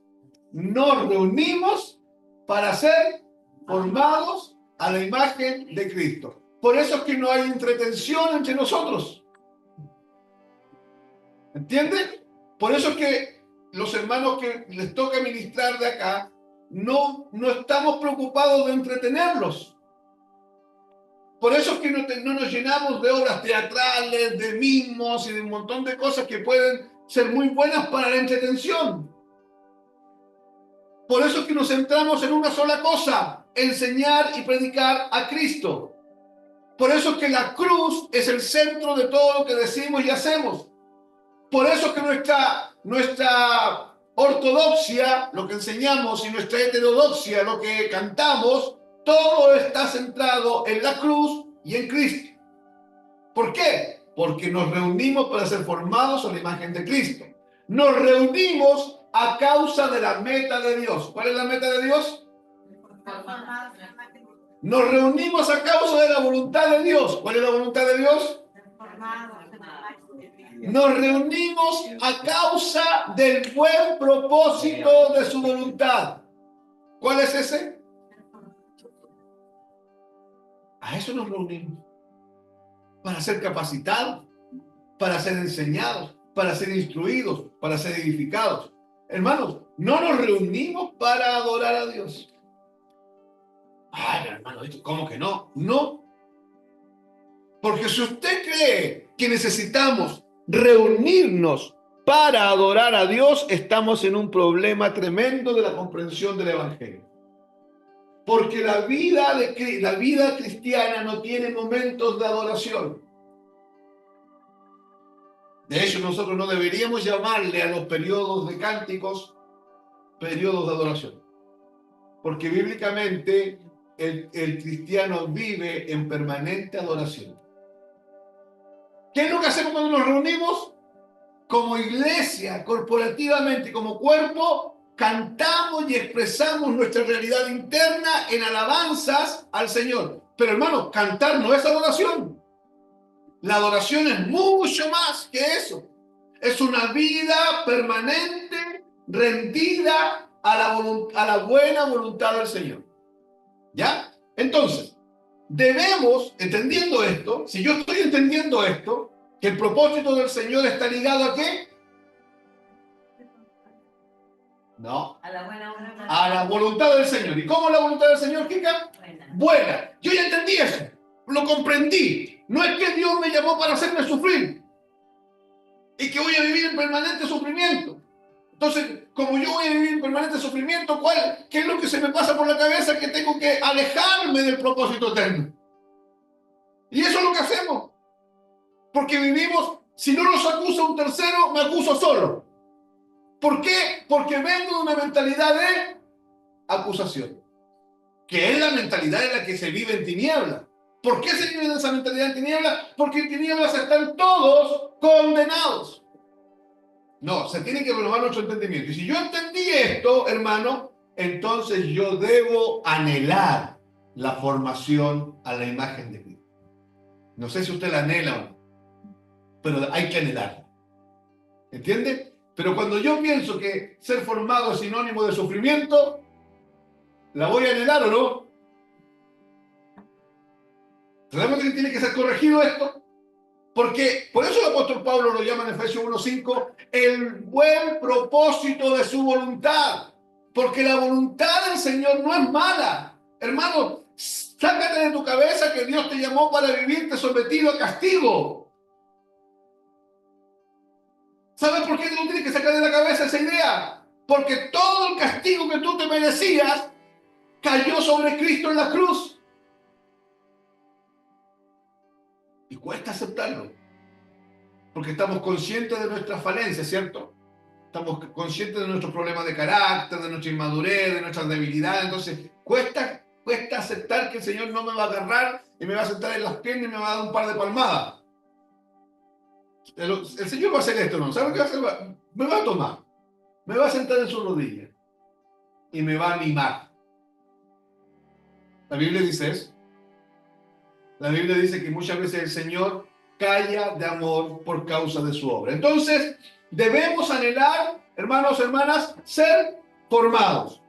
nos reunimos para ser formados a la imagen de Cristo. Por eso es que no hay entretención entre nosotros. ¿Entienden? Por eso es que los hermanos que les toca ministrar de acá, no estamos preocupados de entretenerlos. Por eso es que no nos llenamos de obras teatrales, de mimos y de un montón de cosas que pueden ser muy buenas para la entretención. Por eso es que nos centramos en una sola cosa: enseñar y predicar a Cristo. Por eso es que la cruz es el centro de todo lo que decimos y hacemos. Por eso es que nuestra ortodoxia, lo que enseñamos, y nuestra heterodoxia, lo que cantamos, todo está centrado en la cruz y en Cristo. ¿Por qué? Porque nos reunimos para ser formados a la imagen de Cristo. Nos reunimos a causa de la meta de Dios. ¿Cuál es la meta de Dios? Nos reunimos a causa de la voluntad de Dios. ¿Cuál es la voluntad de Dios? Nos reunimos a causa del buen propósito de su voluntad. ¿Cuál es ese? A eso nos reunimos. Para ser capacitados, para ser enseñados, para ser instruidos, para ser edificados. Hermanos, no nos reunimos para adorar a Dios. Ay, hermano, ¿cómo que no? No. Porque si usted cree que necesitamos reunirnos para adorar a Dios, estamos en un problema tremendo de la comprensión del Evangelio. Porque la vida cristiana no tiene momentos de adoración. De hecho, nosotros no deberíamos llamarle a los periodos de cánticos periodos de adoración. Porque bíblicamente el cristiano vive en permanente adoración. ¿Qué es lo que hacemos cuando nos reunimos? Como iglesia, corporativamente, como cuerpo, cantamos y expresamos nuestra realidad interna en alabanzas al Señor. Pero hermanos, cantar no es adoración. La adoración es mucho más que eso. Es una vida permanente rendida a la buena voluntad del Señor. ¿Ya? Entonces, debemos, entendiendo esto, si yo estoy entendiendo esto, que el propósito del Señor está ligado ¿a qué? No. A la buena voluntad. A la voluntad del Señor. ¿Y cómo es la voluntad del Señor, Kika? Buena. Buena. Yo ya entendí eso. Lo comprendí. No es que Dios me llamó para hacerme sufrir y que voy a vivir en permanente sufrimiento. Entonces, como yo voy a vivir en permanente sufrimiento, ¿qué es lo que se me pasa por la cabeza? Que tengo que alejarme del propósito eterno. Y eso es lo que hacemos. Porque vivimos, si no nos acusa un tercero, me acuso solo. ¿Por qué? Porque vengo de una mentalidad de acusación, que es la mentalidad en la que se vive en tinieblas. ¿Por qué se vive en esa mentalidad en tinieblas? Porque en tinieblas están todos condenados. No, se tiene que renovar nuestro entendimiento. Y si yo entendí esto, hermano, entonces yo debo anhelar la formación a la imagen de Cristo. No sé si usted la anhela o no, pero hay que anhelarla. ¿Entiende? Pero cuando yo pienso que ser formado es sinónimo de sufrimiento, ¿la voy a anhelar o no? ¿Realmente tiene que ser corregido esto? Porque por eso el apóstol Pablo lo llama en Efesios 1:5 el buen propósito de su voluntad. Porque la voluntad del Señor no es mala. Hermano, sácate de tu cabeza que Dios te llamó para vivirte sometido a castigo. ¿Sabes por qué no tienes que sacar de la cabeza esa idea? Porque todo el castigo que tú te merecías cayó sobre Cristo en la cruz. Y cuesta aceptarlo. Porque estamos conscientes de nuestras falencias, ¿cierto? Estamos conscientes de nuestros problemas de carácter, de nuestra inmadurez, de nuestras debilidades. Entonces, cuesta aceptar que el Señor no me va a agarrar y me va a sentar en las piernas y me va a dar un par de palmadas. El Señor va a hacer esto, ¿no? ¿Sabe qué va a hacer? Me va a tomar, me va a sentar en sus rodillas y me va a mimar. La Biblia dice eso. La Biblia dice que muchas veces el Señor calla de amor por causa de su obra. Entonces, debemos anhelar, hermanos, hermanas, ser formados.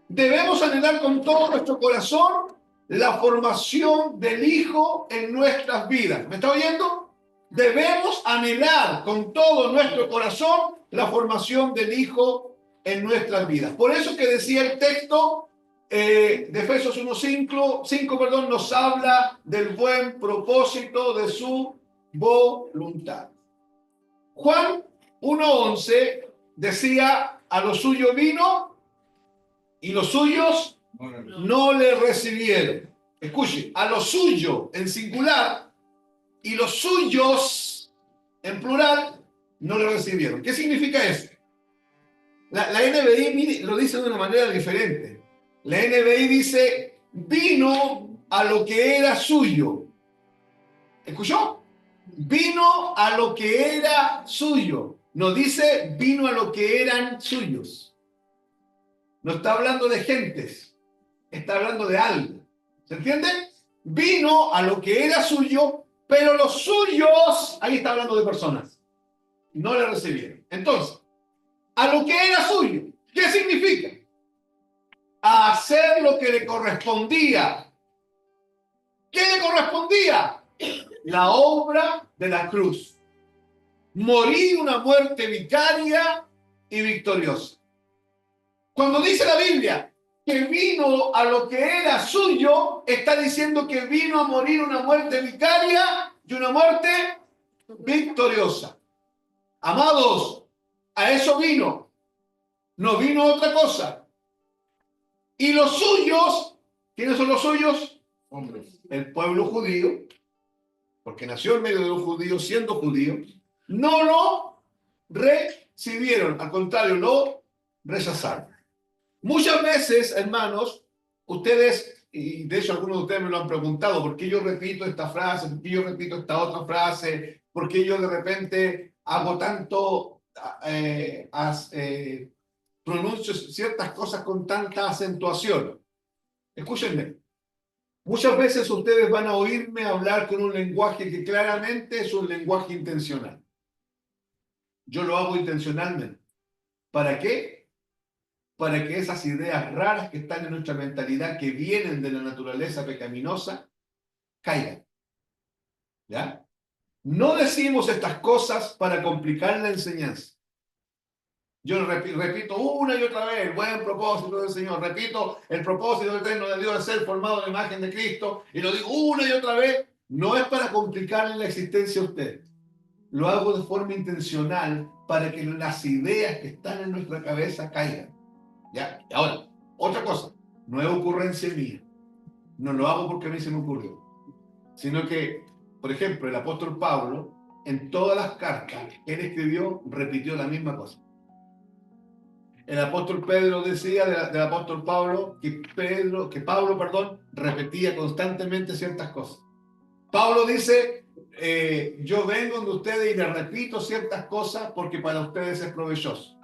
Debemos anhelar con todo nuestro corazón la formación del Hijo en nuestras vidas. ¿Me está oyendo? Debemos anhelar con todo nuestro corazón la formación del Hijo en nuestras vidas. Por eso que decía el texto de Efesios 1:5, nos habla del buen propósito de su voluntad. Juan 1:11 decía, a lo suyo vino y los suyos no le recibieron. Escuche, a lo suyo en singular y los suyos en plural no le recibieron. ¿Qué significa eso? La NBI mire, lo dice de una manera diferente. La NBI dice, vino a lo que era suyo. ¿Escuchó? Vino a lo que era suyo. No dice, vino a lo que eran suyos. No está hablando de gentes. Está hablando de algo. ¿Se entiende? Vino a lo que era suyo, pero los suyos, ahí está hablando de personas, no le recibieron. Entonces, a lo que era suyo, ¿qué significa? A hacer lo que le correspondía. ¿Qué le correspondía? La obra de la cruz. Morir una muerte vicaria y victoriosa. Cuando dice la Biblia que vino a lo que era suyo, está diciendo que vino a morir una muerte vicaria y una muerte victoriosa. Amados, a eso vino. No vino otra cosa. Y los suyos, ¿quiénes son los suyos? Hombres. El pueblo judío, porque nació en medio de los judíos, siendo judío, no lo recibieron, al contrario, lo rechazaron. Muchas veces, hermanos, ustedes, y de hecho algunos de ustedes me lo han preguntado, ¿por qué yo repito esta frase? ¿Por qué yo repito esta otra frase? ¿Por qué yo de repente hago tanto, pronuncio ciertas cosas con tanta acentuación? Escúchenme. Muchas veces ustedes van a oírme hablar con un lenguaje que claramente es un lenguaje intencional. Yo lo hago intencionalmente. ¿Para qué? para que esas ideas raras que están en nuestra mentalidad, que vienen de la naturaleza pecaminosa, caigan. ¿Ya? No decimos estas cosas para complicar la enseñanza. Yo repito una y otra vez el buen propósito del Señor. Repito el propósito eterno de Dios de ser formado en la imagen de Cristo. Y lo digo una y otra vez. No es para complicarle la existencia a usted. Lo hago de forma intencional para que las ideas que están en nuestra cabeza caigan. ¿Ya? Y ahora, otra cosa. No es ocurrencia mía. No lo hago porque a mí se me ocurrió. Sino que, por ejemplo, el apóstol Pablo, en todas las cartas que él escribió, repitió la misma cosa. El apóstol Pedro decía del apóstol Pablo que Pablo repetía constantemente ciertas cosas. Pablo dice, yo vengo donde ustedes y les repito ciertas cosas porque para ustedes es provechoso.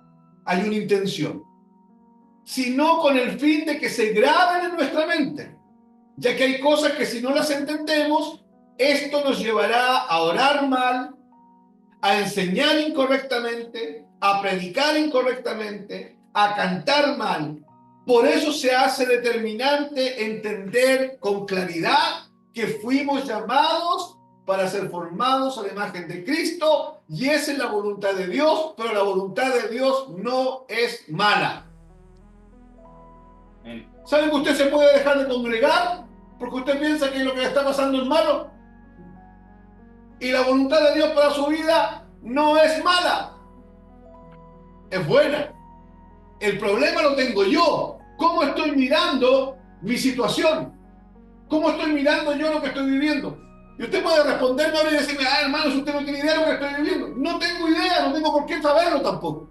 Hay una intención, sino con el fin de que se graben en nuestra mente, ya que hay cosas que si no las entendemos, esto nos llevará a orar mal, a enseñar incorrectamente, a predicar incorrectamente, a cantar mal. Por eso se hace determinante entender con claridad que fuimos llamados para ser formados a la imagen de Cristo, y esa es la voluntad de Dios, pero la voluntad de Dios no es mala. ¿Saben que usted se puede dejar de congregar porque usted piensa que lo que le está pasando es malo? Y la voluntad de Dios para su vida no es mala, es buena. El problema lo tengo yo. ¿Cómo estoy mirando mi situación? ¿Cómo estoy mirando yo lo que estoy viviendo? Y usted puede responderme ahora y decirme, hermano, si usted no tiene idea de lo que estoy viviendo. No tengo idea, no tengo por qué saberlo tampoco.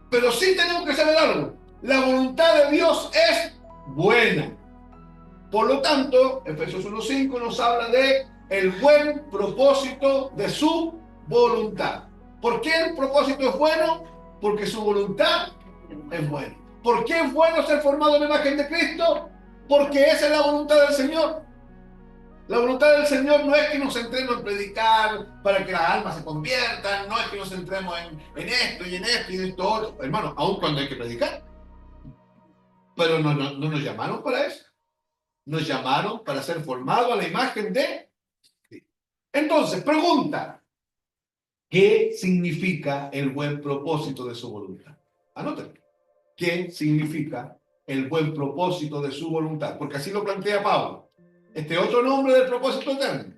Pero sí tenemos que saber algo. La voluntad de Dios es buena. Por lo tanto, Efesios 1:5 nos habla de el buen propósito de su voluntad. ¿Por qué el propósito es bueno? Porque su voluntad es buena. ¿Por qué es bueno ser formado en la imagen de Cristo? Porque esa es la voluntad del Señor. La voluntad del Señor no es que nos centremos en predicar para que las almas se conviertan, no es que nos centremos en esto y en esto y en esto otro. Hermano, aun cuando hay que predicar. Pero no nos llamaron para eso. Nos llamaron para ser formados a la imagen de Cristo. Entonces, pregunta. ¿Qué significa el buen propósito de su voluntad? Anótenlo. ¿Qué significa el buen propósito de su voluntad? Porque así lo plantea Pablo. Este otro nombre del propósito eterno.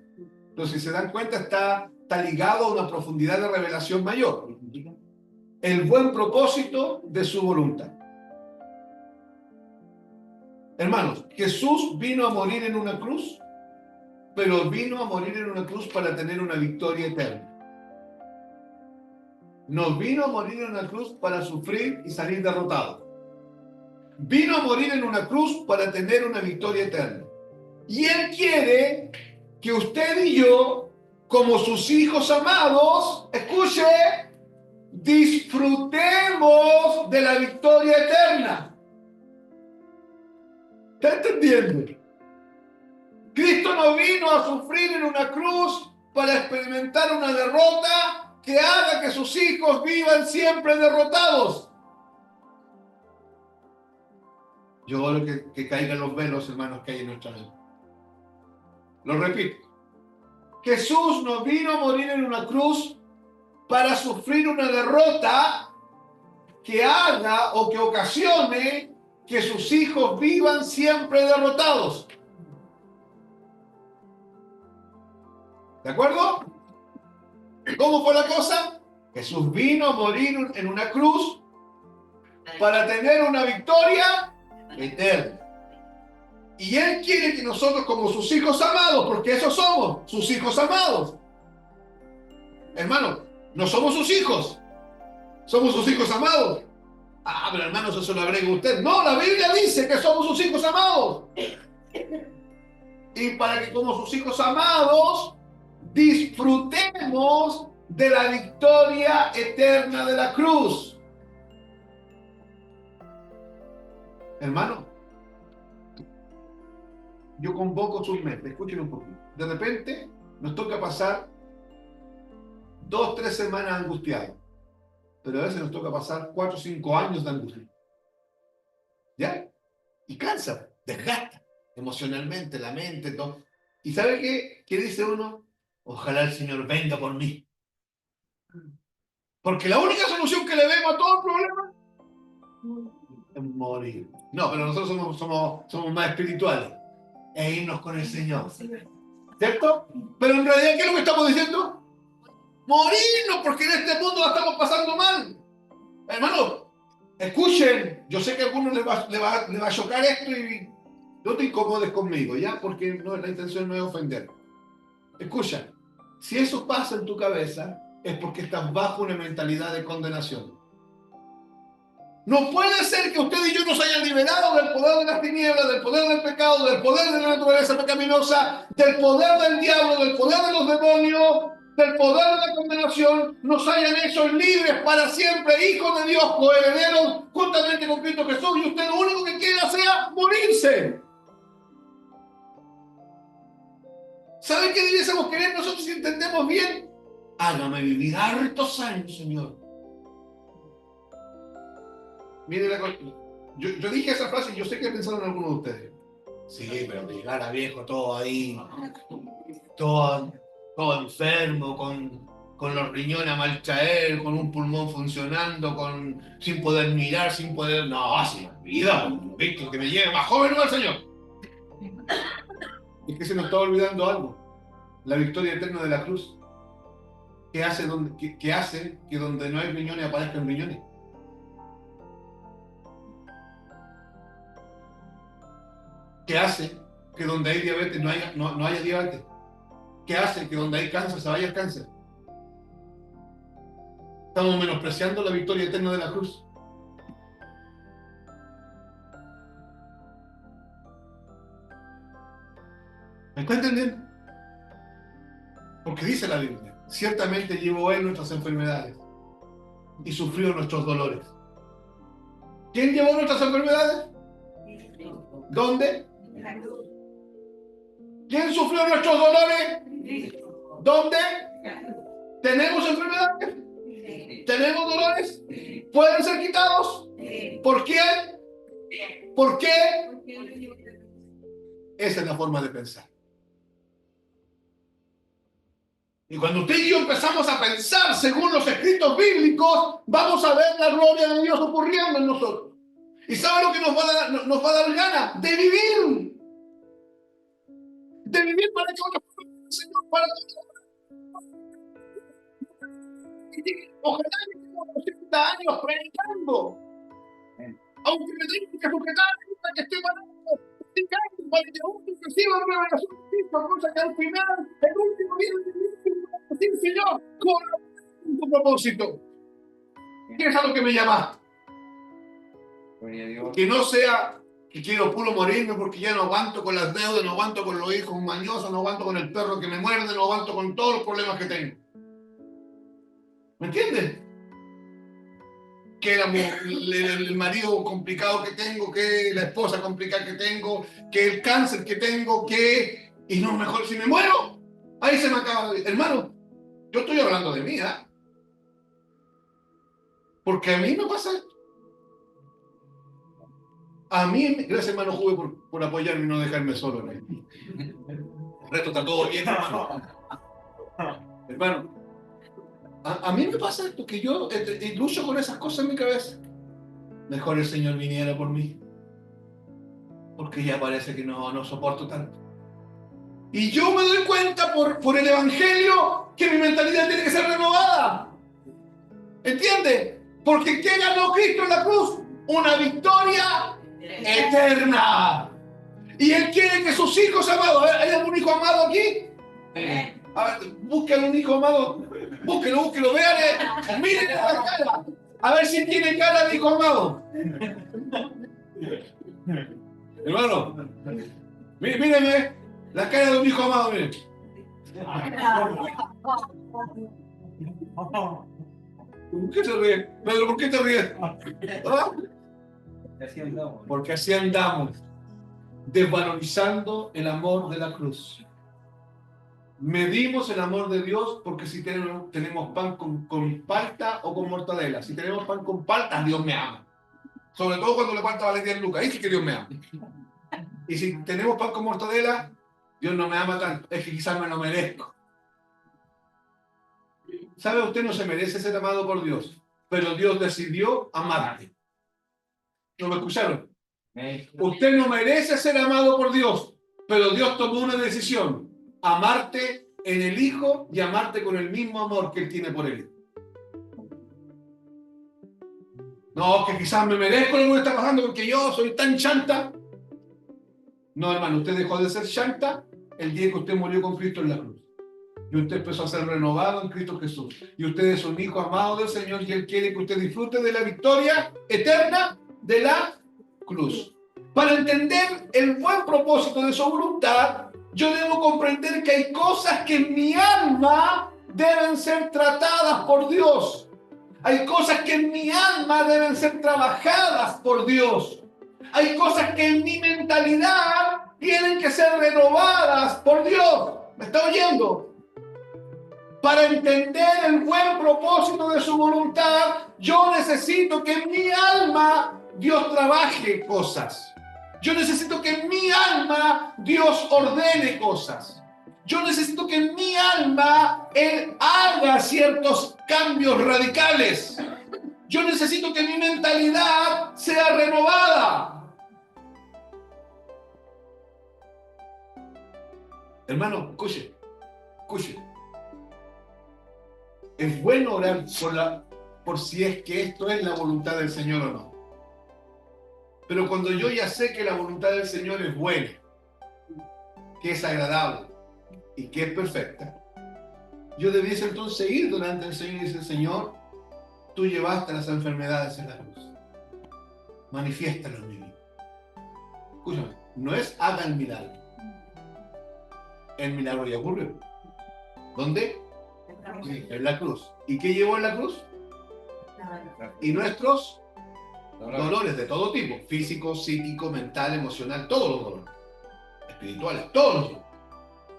Entonces, si se dan cuenta, está ligado a una profundidad de revelación mayor. El buen propósito de su voluntad. Hermanos, Jesús vino a morir en una cruz, pero vino a morir en una cruz para tener una victoria eterna. No vino a morir en una cruz para sufrir y salir derrotado. Vino a morir en una cruz para tener una victoria eterna. Y Él quiere que usted y yo, como sus hijos amados, escuche, disfrutemos de la victoria eterna. ¿Está entendiendo? Cristo no vino a sufrir en una cruz para experimentar una derrota que haga que sus hijos vivan siempre derrotados. Yo oro que caigan los velos, hermanos, que hay en nuestra mente. Lo repito. Jesús no vino a morir en una cruz para sufrir una derrota que haga o que ocasione que sus hijos vivan siempre derrotados. ¿De acuerdo? ¿Cómo fue la cosa? Jesús vino a morir en una cruz para tener una victoria eterna. Y Él quiere que nosotros, como sus hijos amados, porque esos somos, sus hijos amados. Hermano, no somos sus hijos, somos sus hijos amados. Pero hermano, eso se lo agrega usted. No, la Biblia dice que somos sus hijos amados. Y para que como sus hijos amados disfrutemos de la victoria eterna de la cruz. Hermano, yo convoco sus mentes, escuchen un poquito. De repente nos toca pasar 2-3 semanas angustiados, pero a veces nos toca pasar 4 o 5 años de angustia. ¿Ya? Y cansa, desgasta emocionalmente, la mente, todo. ¿Y sabe qué? ¿Qué dice uno? Ojalá el Señor venga por mí. Porque la única solución que le vemos a todo el problema es morir. No, pero nosotros somos más espirituales. E irnos con el Señor. ¿Cierto? Pero en realidad, ¿qué es lo que estamos diciendo? Morirnos, porque en este mundo la estamos pasando mal. Hermano, escuchen, yo sé que a algunos le va a chocar esto y no te incomodes conmigo, ¿ya? Porque no, la intención no es ofender. Escucha, si eso pasa en tu cabeza, es porque estás bajo una mentalidad de condenación. No puede ser que usted y yo nos hayan liberado del poder de las tinieblas, del poder del pecado, del poder de la naturaleza pecaminosa, del poder del diablo, del poder de los demonios, del poder de la condenación, nos hayan hecho libres para siempre, hijos de Dios, coherederos, juntamente con Cristo Jesús, y usted lo único que quiere sea morirse. ¿Sabe qué debiésemos querer nosotros si entendemos bien? Hágame vivir hartos años, Señor. Mire la cosa. Yo dije esa frase y yo sé que pensaron algunos de ustedes. Sí, pero llegar a viejo todo ahí, todo enfermo, con los riñones a mal caer, con un pulmón funcionando, sin poder mirar, sin poder... No, así vida, Víctor, que me lleve más joven, ¿no, al Señor? Es que se nos está olvidando algo. La victoria eterna de la cruz. ¿Qué hace que donde no hay riñones aparezcan riñones? ¿Qué hace que donde hay diabetes no haya diabetes? ¿Qué hace que donde hay cáncer se vaya el cáncer? Estamos menospreciando la victoria eterna de la cruz. ¿Me está entendiendo? Porque dice la Biblia, ciertamente llevó él nuestras enfermedades y sufrió nuestros dolores. ¿Quién llevó nuestras enfermedades? ¿Dónde? ¿Quién sufrió nuestros dolores? ¿Dónde? ¿Tenemos enfermedades? ¿Tenemos dolores? ¿Pueden ser quitados? ¿Por qué? ¿Por qué? Esa es la forma de pensar. Y cuando usted y yo empezamos a pensar según los escritos bíblicos, vamos a ver la gloria de Dios ocurriendo en nosotros. ¿Y sabe lo que nos va a dar ganas? De vivir. De vivir para que otros el Señor para ojalá que tengamos 80 años predicando. Aunque me tenga que sujetar hasta que esté parado, predicando para que otros reciban revelación de Cristo, cosa que al final, el último día de Cristo, decir, Señor, con tu propósito. ¿Qué es a lo que me llamaste? Que no sea que quiero puro morirme porque ya no aguanto con las deudas, no aguanto con los hijos mañosos, no aguanto con el perro que me muerde, no aguanto con todos los problemas que tengo. ¿Me entiendes? Que el marido complicado que tengo, que la esposa complicada que tengo, que el cáncer que tengo, que... Y no, mejor si me muero, ahí se me acaba la vida. Hermano, yo estoy hablando de mí, ¿eh? Porque a mí me pasa esto. A mí, gracias hermano Juve por apoyarme y no dejarme solo. ¿No? El resto está todo bien, hermano. Hermano, a mí me pasa esto, que yo lucho con esas cosas en mi cabeza. Mejor el Señor viniera por mí. Porque ya parece que no soporto tanto. Y yo me doy cuenta por el Evangelio que mi mentalidad tiene que ser renovada. ¿Entiendes? Porque ¿qué ganó Cristo en la cruz? Una victoria eterna. Y Él quiere que sus hijos amados, ¿hay algún hijo amado aquí? A ver, búsquelo un hijo amado. Búsquelo, véale. Miren la cara. A ver si tiene cara de hijo amado. Hermano, míreme la cara de un hijo amado, miren. ¿Por qué se ríe? Pedro, ¿por qué te ríes? ¿Ah? Porque así andamos, desvalorizando el amor de la cruz. Medimos el amor de Dios porque si tenemos pan con palta o con mortadela. Si tenemos pan con palta, Dios me ama. Sobre todo cuando le falta valentía en Lucas. Ahí sí que Dios me ama. Y si tenemos pan con mortadela, Dios no me ama tanto. Es que quizás me lo merezco. ¿Sabe? Usted no se merece ser amado por Dios, pero Dios decidió amarte. ¿No me escucharon? Usted no merece ser amado por Dios, pero Dios tomó una decisión: amarte en el Hijo y amarte con el mismo amor que Él tiene por Él. No, que quizás me merezco lo que me está pasando porque yo soy tan chanta. No, hermano, usted dejó de ser chanta el día que usted murió con Cristo en la cruz. Y usted empezó a ser renovado en Cristo Jesús. Y usted es un hijo amado del Señor y Él quiere que usted disfrute de la victoria eterna de la cruz. Para entender el buen propósito de su voluntad, yo debo comprender que hay cosas que en mi alma deben ser tratadas por Dios. Hay cosas que en mi alma deben ser trabajadas por Dios. Hay cosas que en mi mentalidad tienen que ser renovadas por Dios. ¿Me está oyendo? Para entender el buen propósito de su voluntad, yo necesito que en mi alma Dios trabaje cosas. Yo necesito que en mi alma Dios ordene cosas. Yo necesito que en mi alma Él haga ciertos cambios radicales. Yo necesito que mi mentalidad sea renovada. Hermano, escuche. Es bueno orar por si es que esto es la voluntad del Señor o no. Pero cuando yo ya sé que la voluntad del Señor es buena, que es agradable y que es perfecta, yo debiese entonces ir delante del Señor y decir: Señor, tú llevaste las enfermedades en la cruz. Manifiéstalo en mi vida. Escúchame, no es haga el milagro. El milagro ya ocurrió. ¿Dónde? Sí, en la cruz. ¿Y qué llevó en la cruz? Y nuestros dolores de todo tipo: físico, psíquico, mental, emocional, todos los dolores, espirituales, todos los dolores.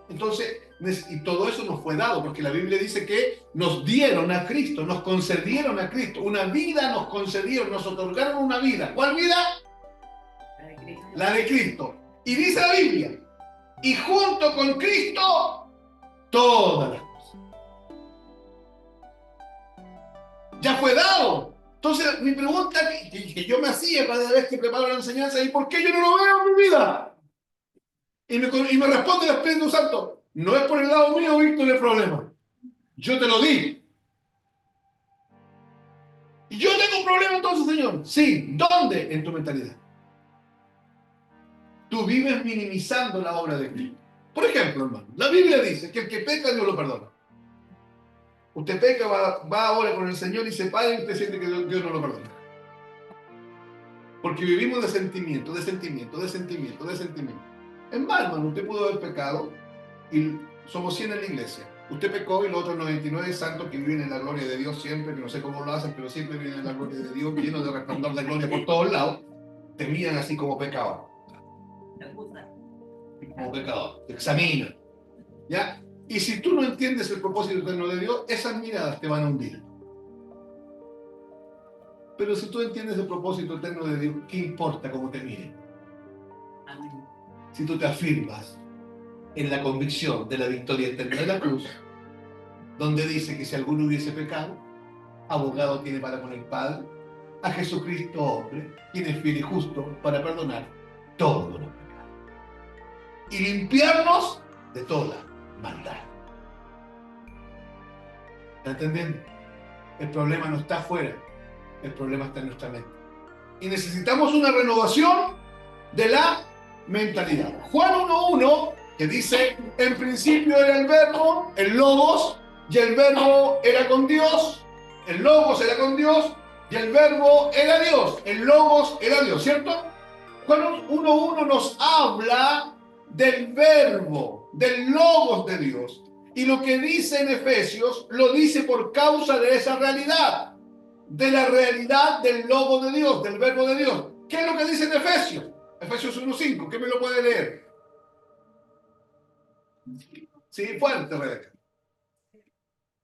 Entonces, y todo eso nos fue dado, porque la Biblia dice que nos dieron a Cristo, nos concedieron a Cristo, una vida nos concedieron, nos otorgaron una vida. ¿Cuál vida? La de Cristo. Y dice la Biblia: y junto con Cristo, todas las cosas. Ya fue dado. Entonces, mi pregunta que yo me hacía cada vez que preparo la enseñanza es: ¿por qué yo no lo veo en mi vida? Y me responde el Espíritu Santo: no es por el lado mío, Víctor, el problema. Yo te lo di. ¿Y yo tengo un problema entonces, Señor? Sí. ¿Dónde? En tu mentalidad. Tú vives minimizando la obra de Cristo. Por ejemplo, hermano, la Biblia dice que el que peca, Dios lo perdona. Usted peca, va ahora con el Señor y se para y usted siente que Dios no lo perdona. Porque vivimos de sentimiento. En vano, hermano, usted pudo haber pecado y somos 100 en la iglesia. Usted pecó y los otros 99 santos que viven en la gloria de Dios siempre, que no sé cómo lo hacen, pero siempre viven en la gloria de Dios, llenos de resplandor de gloria por todos lados, te miran así como pecador. Como pecador, te examinan. ¿Ya? Y si tú no entiendes el propósito eterno de Dios, esas miradas te van a hundir. Pero si tú entiendes el propósito eterno de Dios, ¿qué importa cómo te miren? Si tú te afirmas en la convicción de la victoria eterna de la cruz, donde dice que si alguno hubiese pecado, abogado tiene para con el Padre, a Jesucristo hombre, quien es fiel y justo para perdonar todos los pecados y limpiarnos de toda maldad. ¿Está entendiendo? El problema no está afuera, el problema está en nuestra mente. Y necesitamos una renovación de la mentalidad. Juan 1:1, que dice: en principio era el verbo, el logos, y el verbo era con Dios, el logos era con Dios, y el verbo era Dios, el logos era Dios, ¿cierto? Juan 1:1 nos habla del verbo, del logos de Dios. Y lo que dice en Efesios, lo dice por causa de esa realidad, de la realidad del logo de Dios, del verbo de Dios. ¿Qué es lo que dice en Efesios? Efesios 1:5, ¿qué me lo puede leer? Sí, fuerte, Rebeca.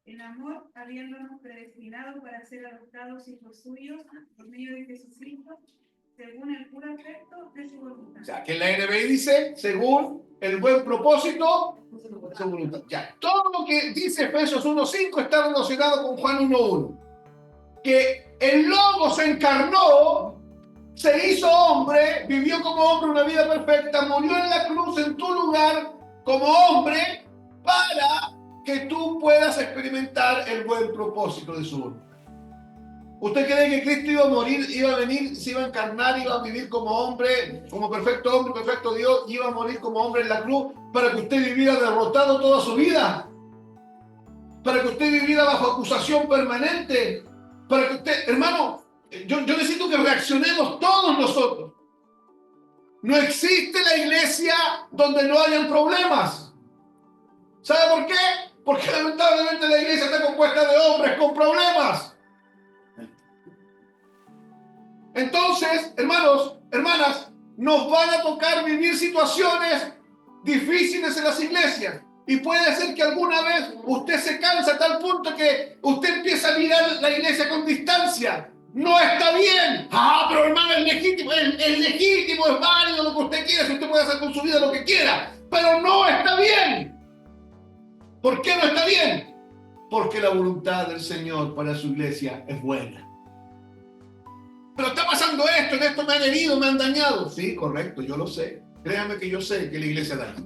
El amor, habiéndonos predestinado para ser adoptados hijos suyos por medio de Jesucristo, según el puro afecto de su voluntad. O sea, que en la NBI dice, según el buen propósito de su voluntad. Ya, todo lo que dice Efesios 1:5 está relacionado con Juan 1:1. Que el Logo se encarnó, se hizo hombre, vivió como hombre una vida perfecta, murió en la cruz en tu lugar como hombre para que tú puedas experimentar el buen propósito de su voluntad. ¿Usted cree que Cristo iba a morir, iba a venir, se iba a encarnar, iba a vivir como hombre, como perfecto hombre, perfecto Dios, iba a morir como hombre en la cruz para que usted viviera derrotado toda su vida? Para que usted viviera bajo acusación permanente. Para que usted, hermano, yo necesito que reaccionemos todos nosotros. No existe la iglesia donde no hayan problemas. ¿Sabe por qué? Porque lamentablemente la iglesia está compuesta de hombres con problemas. Entonces, hermanos, hermanas, nos van a tocar vivir situaciones difíciles en las iglesias. Y puede ser que alguna vez usted se cansa a tal punto que usted empieza a mirar la iglesia con distancia. No está bien. Ah, pero hermano, es legítimo, es legítimo, es válido lo que usted quiera, si usted puede hacer con su vida lo que quiera. Pero no está bien. ¿Por qué no está bien? Porque la voluntad del Señor para su iglesia es buena. Pero está pasando esto, en esto me han herido, me han dañado. Sí, correcto, yo lo sé. Créame que yo sé que la iglesia daña.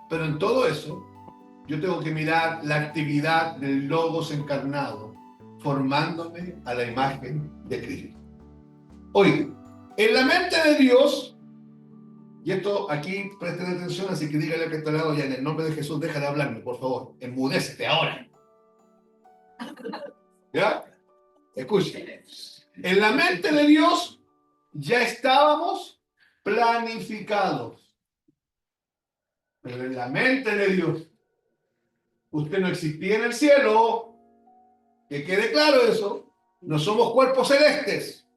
Pero en todo eso, yo tengo que mirar la actividad del Logos encarnado, formándome a la imagen de Cristo. Oye, en la mente de Dios, y esto aquí presten atención, así que dígale que está al lado ya, en el nombre de Jesús, deja de hablarme, por favor. Enmudécete ahora. ¿Ya? Escuchen. En la mente de Dios ya estábamos planificados. Pero en la mente de Dios, usted no existía en el cielo. Que quede claro eso. No somos cuerpos celestes.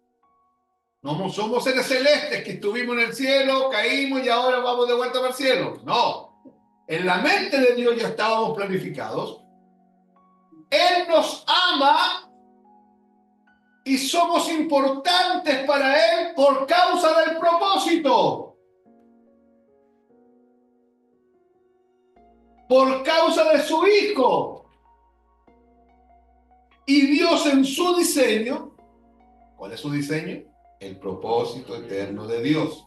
No somos seres celestes que estuvimos en el cielo, caímos y ahora vamos de vuelta para el cielo. No. En la mente de Dios ya estábamos planificados. Él nos ama y somos importantes para Él por causa del propósito. Por causa de su Hijo. Y Dios en su diseño, ¿cuál es su diseño? El propósito eterno de Dios.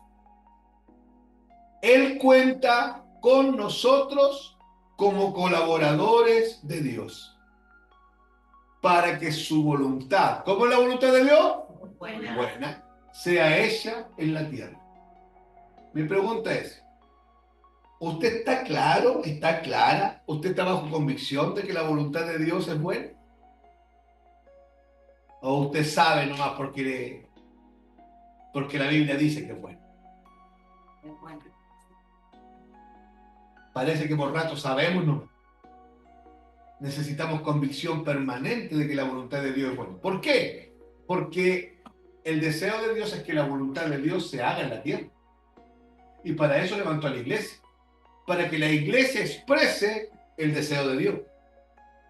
Él cuenta con nosotros como colaboradores de Dios. Para que su voluntad, ¿cómo es la voluntad de Dios? Buena, sea hecha en la tierra. Mi pregunta es, ¿usted está claro? ¿Está clara? ¿Usted está bajo convicción de que la voluntad de Dios es buena? ¿O usted sabe nomás porque la Biblia dice que es buena? Es bueno. Parece que por rato sabemos nomás. Necesitamos convicción permanente de que la voluntad de Dios es buena. ¿Por qué? Porque el deseo de Dios es que la voluntad de Dios se haga en la tierra. Y para eso levantó a la iglesia. Para que la iglesia exprese el deseo de Dios.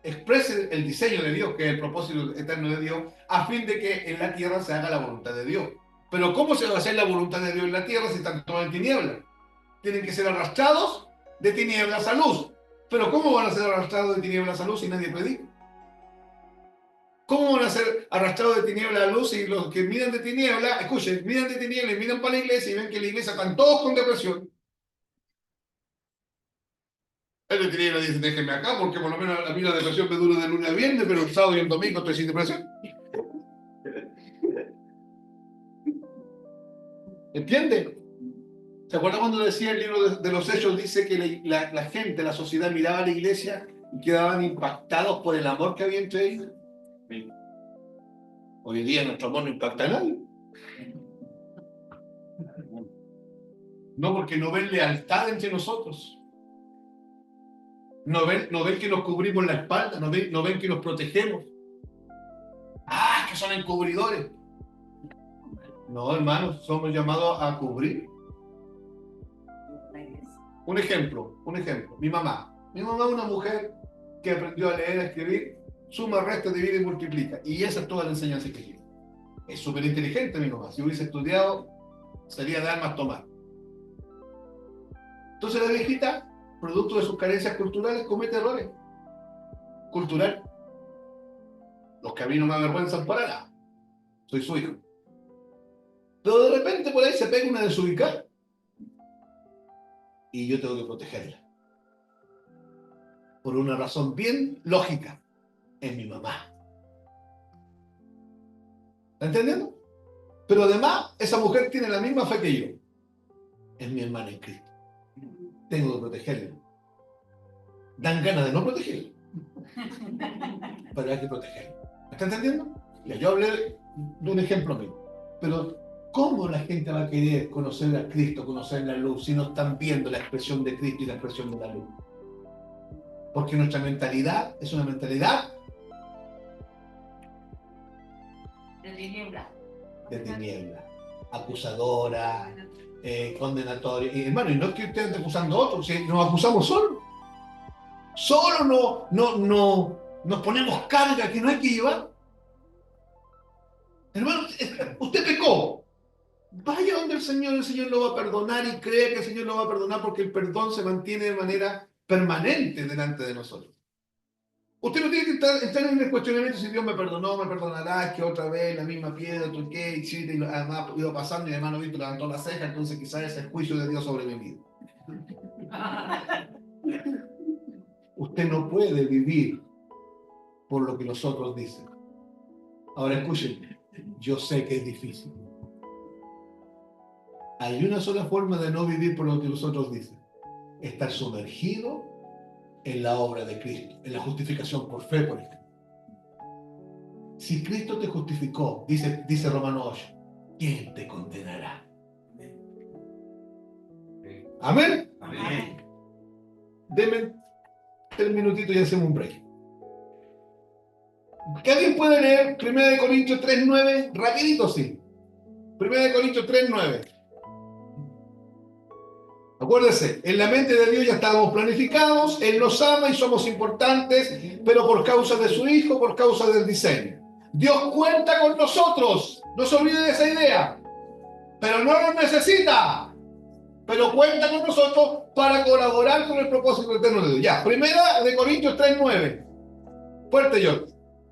Exprese el diseño de Dios, que es el propósito eterno de Dios, a fin de que en la tierra se haga la voluntad de Dios. Pero ¿cómo se va a hacer la voluntad de Dios en la tierra si están todos en tinieblas? Tienen que ser arrastrados de tinieblas a luz. Pero ¿cómo van a ser arrastrados de tinieblas a luz si nadie predica? ¿Cómo van a ser arrastrados de tinieblas a luz si los que miran de tinieblas, escuchen, miran de tinieblas y miran para la iglesia y ven que la iglesia están todos con depresión? El de tinieblas dice, déjenme acá porque por lo menos a mí la depresión me dura de lunes a viernes, pero el sábado y el domingo estoy sin depresión. ¿Entiende? ¿Se acuerdan cuando decía el libro de los Hechos? Dice que la gente, la sociedad miraba a la iglesia y quedaban impactados por el amor que había entre ellos. Hoy día nuestro amor no impacta a nadie. No, porque no ven lealtad entre nosotros. No ven que nos cubrimos la espalda, no ven que nos protegemos. Ah, que son encubridores. No, hermanos, somos llamados a cubrir. Un ejemplo. Mi mamá es una mujer que aprendió a leer, a escribir, suma, resta, divide y multiplica. Y esa es toda la enseñanza que tiene. Es súper inteligente mi mamá. Si hubiese estudiado, sería de armas tomar. Entonces la viejita, producto de sus carencias culturales, comete errores. Cultural. Los que a mí no me avergüenzan para nada. Soy su hijo. Pero de repente por ahí se pega una desubicada. Y yo tengo que protegerla. Por una razón bien lógica. Es mi mamá. ¿Está entendiendo? Pero además, esa mujer tiene la misma fe que yo. Es mi hermana en Cristo. Tengo que protegerla. Dan ganas de no protegerla. Pero hay que protegerla. ¿Está entendiendo? Ya, yo hablé de un ejemplo mío. Pero, ¿cómo la gente va a querer conocer a Cristo, conocer la luz, si no están viendo la expresión de Cristo y la expresión de la luz? Porque nuestra mentalidad es una mentalidad De tiniebla. de tiniebla, acusadora, condenatoria. Y hermano, y no es que usted ande acusando a otros, si nos acusamos solos. Solo nos ponemos carga que no hay que llevar. Hermano, usted pecó. Vaya donde el Señor lo va a perdonar y cree que el Señor lo va a perdonar porque el perdón se mantiene de manera permanente delante de nosotros. Usted no tiene que estar en el cuestionamiento si Dios me perdonó, me perdonará, es que otra vez la misma piedra, toqué, hiciste, y además iba pasando y además no visto, levantó la ceja, entonces quizás ese es el juicio de Dios sobre mi vida. Usted no puede vivir por lo que los otros dicen. Ahora escuchen, yo sé que es difícil. Hay una sola forma de no vivir por lo que los otros dicen. Estar sumergido en la obra de Cristo, en la justificación por fe, por ejemplo. Si Cristo te justificó, dice Romanos 8, ¿quién te condenará? Amén. Amén. Deme 3 minutitos y hacemos un break. ¿Que alguien puede leer 1 Corintios 3:9? Rapidito, sí. 1 Corintios 3:9. Acuérdese, en la mente de Dios ya estábamos planificados, Él nos ama y somos importantes, pero por causa de su Hijo, por causa del diseño. Dios cuenta con nosotros, no se olvide de esa idea, pero no nos necesita, pero cuenta con nosotros para colaborar con el propósito eterno de Dios. Ya, 1 Corintios 3:9. Fuerte, John.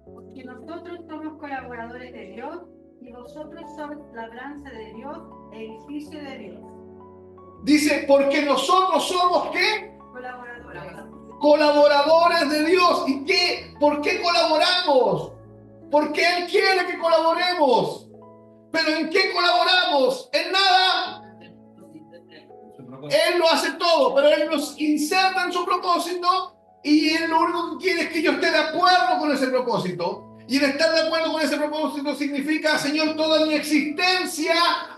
Porque nosotros somos colaboradores de Dios y vosotros sois labranza de Dios, edificio de Dios. Dice, porque nosotros somos, ¿qué? Colaboradores. Colaboradores de Dios. ¿Y qué? ¿Por qué colaboramos? Porque Él quiere que colaboremos. ¿Pero en qué colaboramos? En nada. Él lo hace todo, pero Él nos inserta en su propósito y Él lo único que quiere es que yo esté de acuerdo con ese propósito. Y el estar de acuerdo con ese propósito significa, Señor, toda mi existencia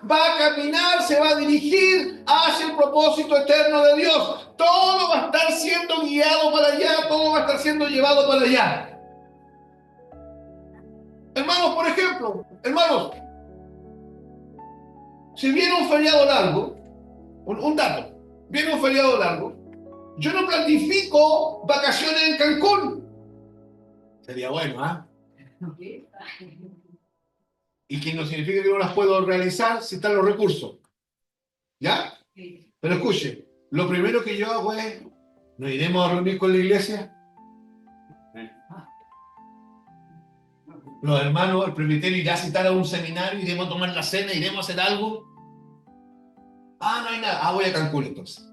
va a caminar, se va a dirigir hacia el propósito eterno de Dios. Todo va a estar siendo guiado para allá, todo va a estar siendo llevado para allá. Hermanos, por ejemplo, si viene un feriado largo, un dato, viene un feriado largo, yo no planifico vacaciones en Cancún. Sería bueno, ¿ah? Y que no significa que no las puedo realizar si están los recursos. ¿Ya? Pero escuche, lo primero que yo hago es, ¿nos iremos a reunir con la iglesia? Los hermanos, el presbiterio ya citaron un seminario, iremos a tomar la cena, iremos a hacer algo. Ah, no hay nada. Ah, voy a Cancún entonces.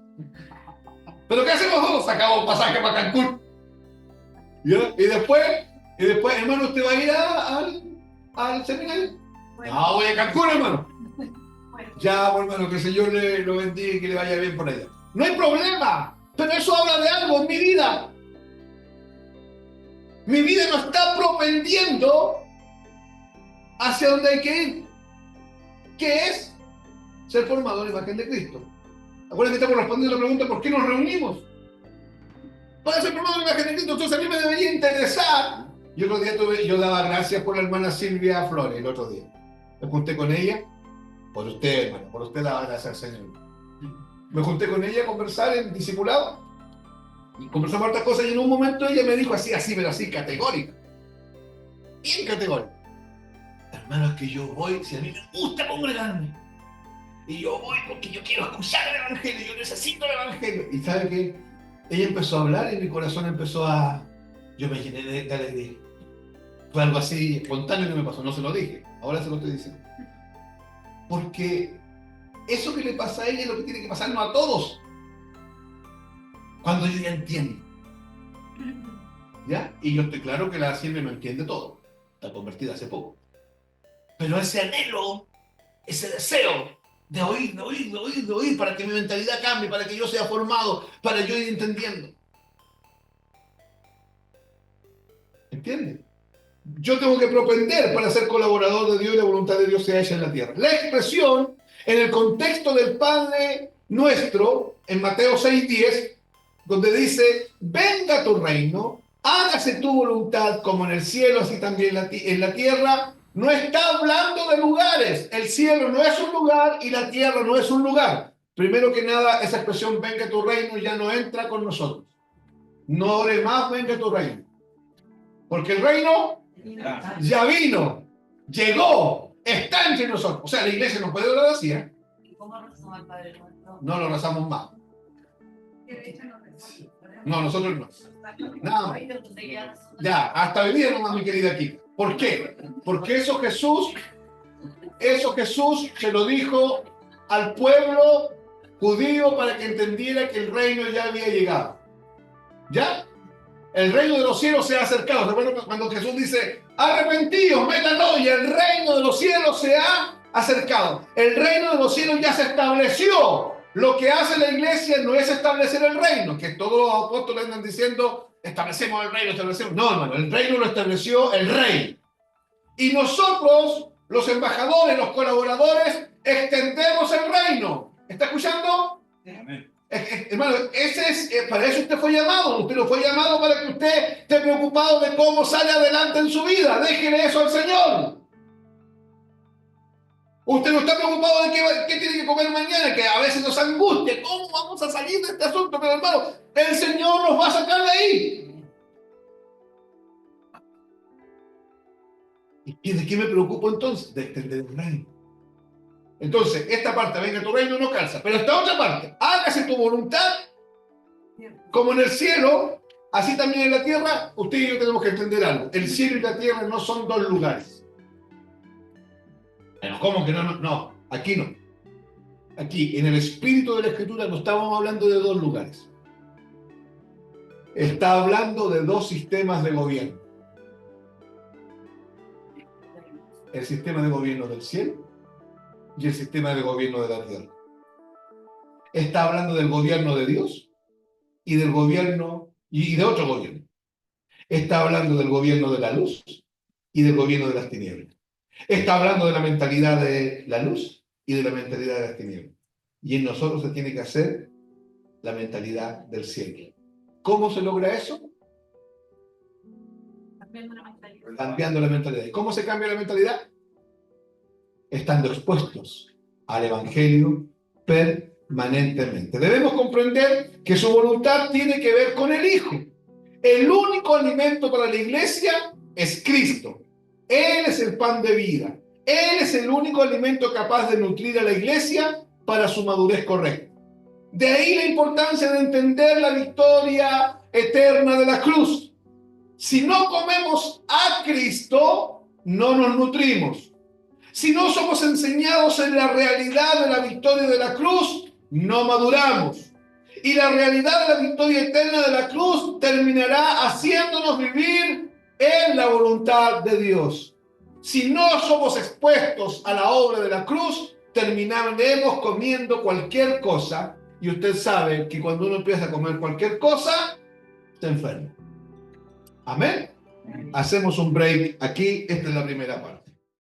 ¿Pero qué hacemos todos? Sacamos pasaje para Cancún. ¿Ya? Y después, hermano, ¿usted va a ir al seminario? Bueno, No, voy a Cancún, hermano. bueno. Ya, pues, hermano, que el Señor lo bendiga y que le vaya bien por allá. No hay problema, pero eso habla de algo en mi vida. Mi vida no está propendiendo hacia donde hay que ir, que es ser formado en la imagen de Cristo. Acuérdense que estamos respondiendo la pregunta ¿por qué nos reunimos? Para ser formado en la imagen de Cristo. Entonces a mí me debería interesar. Y otro día yo daba gracias por la hermana Silvia Flores, el otro día. Me junté con ella, por usted, hermano, por usted daba gracias al Señor. Me junté con ella a conversar en discipulado. Y conversamos hartas cosas y en un momento ella me dijo así, pero así, categórica. Bien categórica. Hermano, es que yo voy, si a mí me gusta congregarme. Y yo voy porque yo quiero escuchar el Evangelio, yo necesito el Evangelio. Y ¿sabe qué? Ella empezó a hablar y mi corazón empezó a... Yo me llené de alegría. Fue algo así espontáneo que me pasó, no se lo dije, ahora se lo estoy diciendo. Porque eso que le pasa a ella es lo que tiene que pasarnos a todos. Cuando ella ya entiende. ¿Ya? Y yo estoy claro que la Silvia no entiende todo. Está convertida hace poco. Pero ese anhelo, ese deseo de oír, para que mi mentalidad cambie, para que yo sea formado, para yo ir entendiendo. ¿Entiendes? Yo tengo que propender para ser colaborador de Dios y la voluntad de Dios sea hecha en la tierra. La expresión en el contexto del Padre Nuestro, en Mateo 6:10, donde dice, venga tu reino, hágase tu voluntad como en el cielo, así también en la tierra, no está hablando de lugares. El cielo no es un lugar y la tierra no es un lugar. Primero que nada, esa expresión, venga tu reino, ya no entra con nosotros. No ore más, venga tu reino. Porque el reino ya vino, llegó, está entre nosotros. O sea, la iglesia no puede orar así, ¿eh? ¿Y cómo rezamos al Padre Nuestro? No lo rezamos más. Que de hecho no rezamos. No, nosotros no. Nada más. Ahí te gustaría- Ya, hasta hoy día nomás, mi querida Kika. ¿Por qué? Porque eso Jesús se lo dijo al pueblo judío para que entendiera que el reino ya había llegado. ¿Ya? El reino de los cielos se ha acercado. ¿Recuerdan cuando Jesús dice, arrepentidos, métanlo, y el reino de los cielos se ha acercado? El reino de los cielos ya se estableció. Lo que hace la iglesia no es establecer el reino, que todos los apóstoles andan diciendo, establecemos el reino, establecemos. No, hermano, el reino lo estableció el rey. Y nosotros, los embajadores, los colaboradores, extendemos el reino. ¿Está escuchando? Amén. Hermano, para eso usted fue llamado. Usted no fue llamado para que usted esté preocupado de cómo sale adelante en su vida. Déjele eso al Señor. Usted no está preocupado de qué tiene que comer mañana, que a veces nos angustia. ¿Cómo vamos a salir de este asunto? Pero hermano, el Señor nos va a sacar de ahí. ¿Y de qué me preocupo entonces? De extender el reino. Entonces, esta parte, venga tu reino, no calza. Pero esta otra parte, hágase tu voluntad, como en el cielo, así también en la tierra. Usted y yo tenemos que entender algo. El cielo y la tierra no son dos lugares. Bueno, ¿cómo que no? No, aquí no. Aquí, en el espíritu de la Escritura, no estamos hablando de dos lugares. Está hablando de dos sistemas de gobierno. El sistema de gobierno del cielo y el sistema de gobierno de la tierra. Está hablando del gobierno de Dios y del gobierno y de otro gobierno. Está hablando del gobierno de la luz y del gobierno de las tinieblas. Está hablando de la mentalidad de la luz y de la mentalidad de las tinieblas. Y en nosotros se tiene que hacer la mentalidad del cielo. ¿Cómo se logra eso? Cambiando la mentalidad. ¿Y cómo se cambia la mentalidad? Estando expuestos al Evangelio permanentemente. Debemos comprender que su voluntad tiene que ver con el Hijo. El único alimento para la iglesia es Cristo. Él es el pan de vida. Él es el único alimento capaz de nutrir a la iglesia para su madurez correcta. De ahí la importancia de entender la victoria eterna de la cruz. Si no comemos a Cristo, no nos nutrimos. Si no somos enseñados en la realidad de la victoria de la cruz, no maduramos. Y la realidad de la victoria eterna de la cruz terminará haciéndonos vivir en la voluntad de Dios. Si no somos expuestos a la obra de la cruz, terminaremos comiendo cualquier cosa. Y usted sabe que cuando uno empieza a comer cualquier cosa, se enferma. Amén. Hacemos un break aquí. Esta es la primera parte.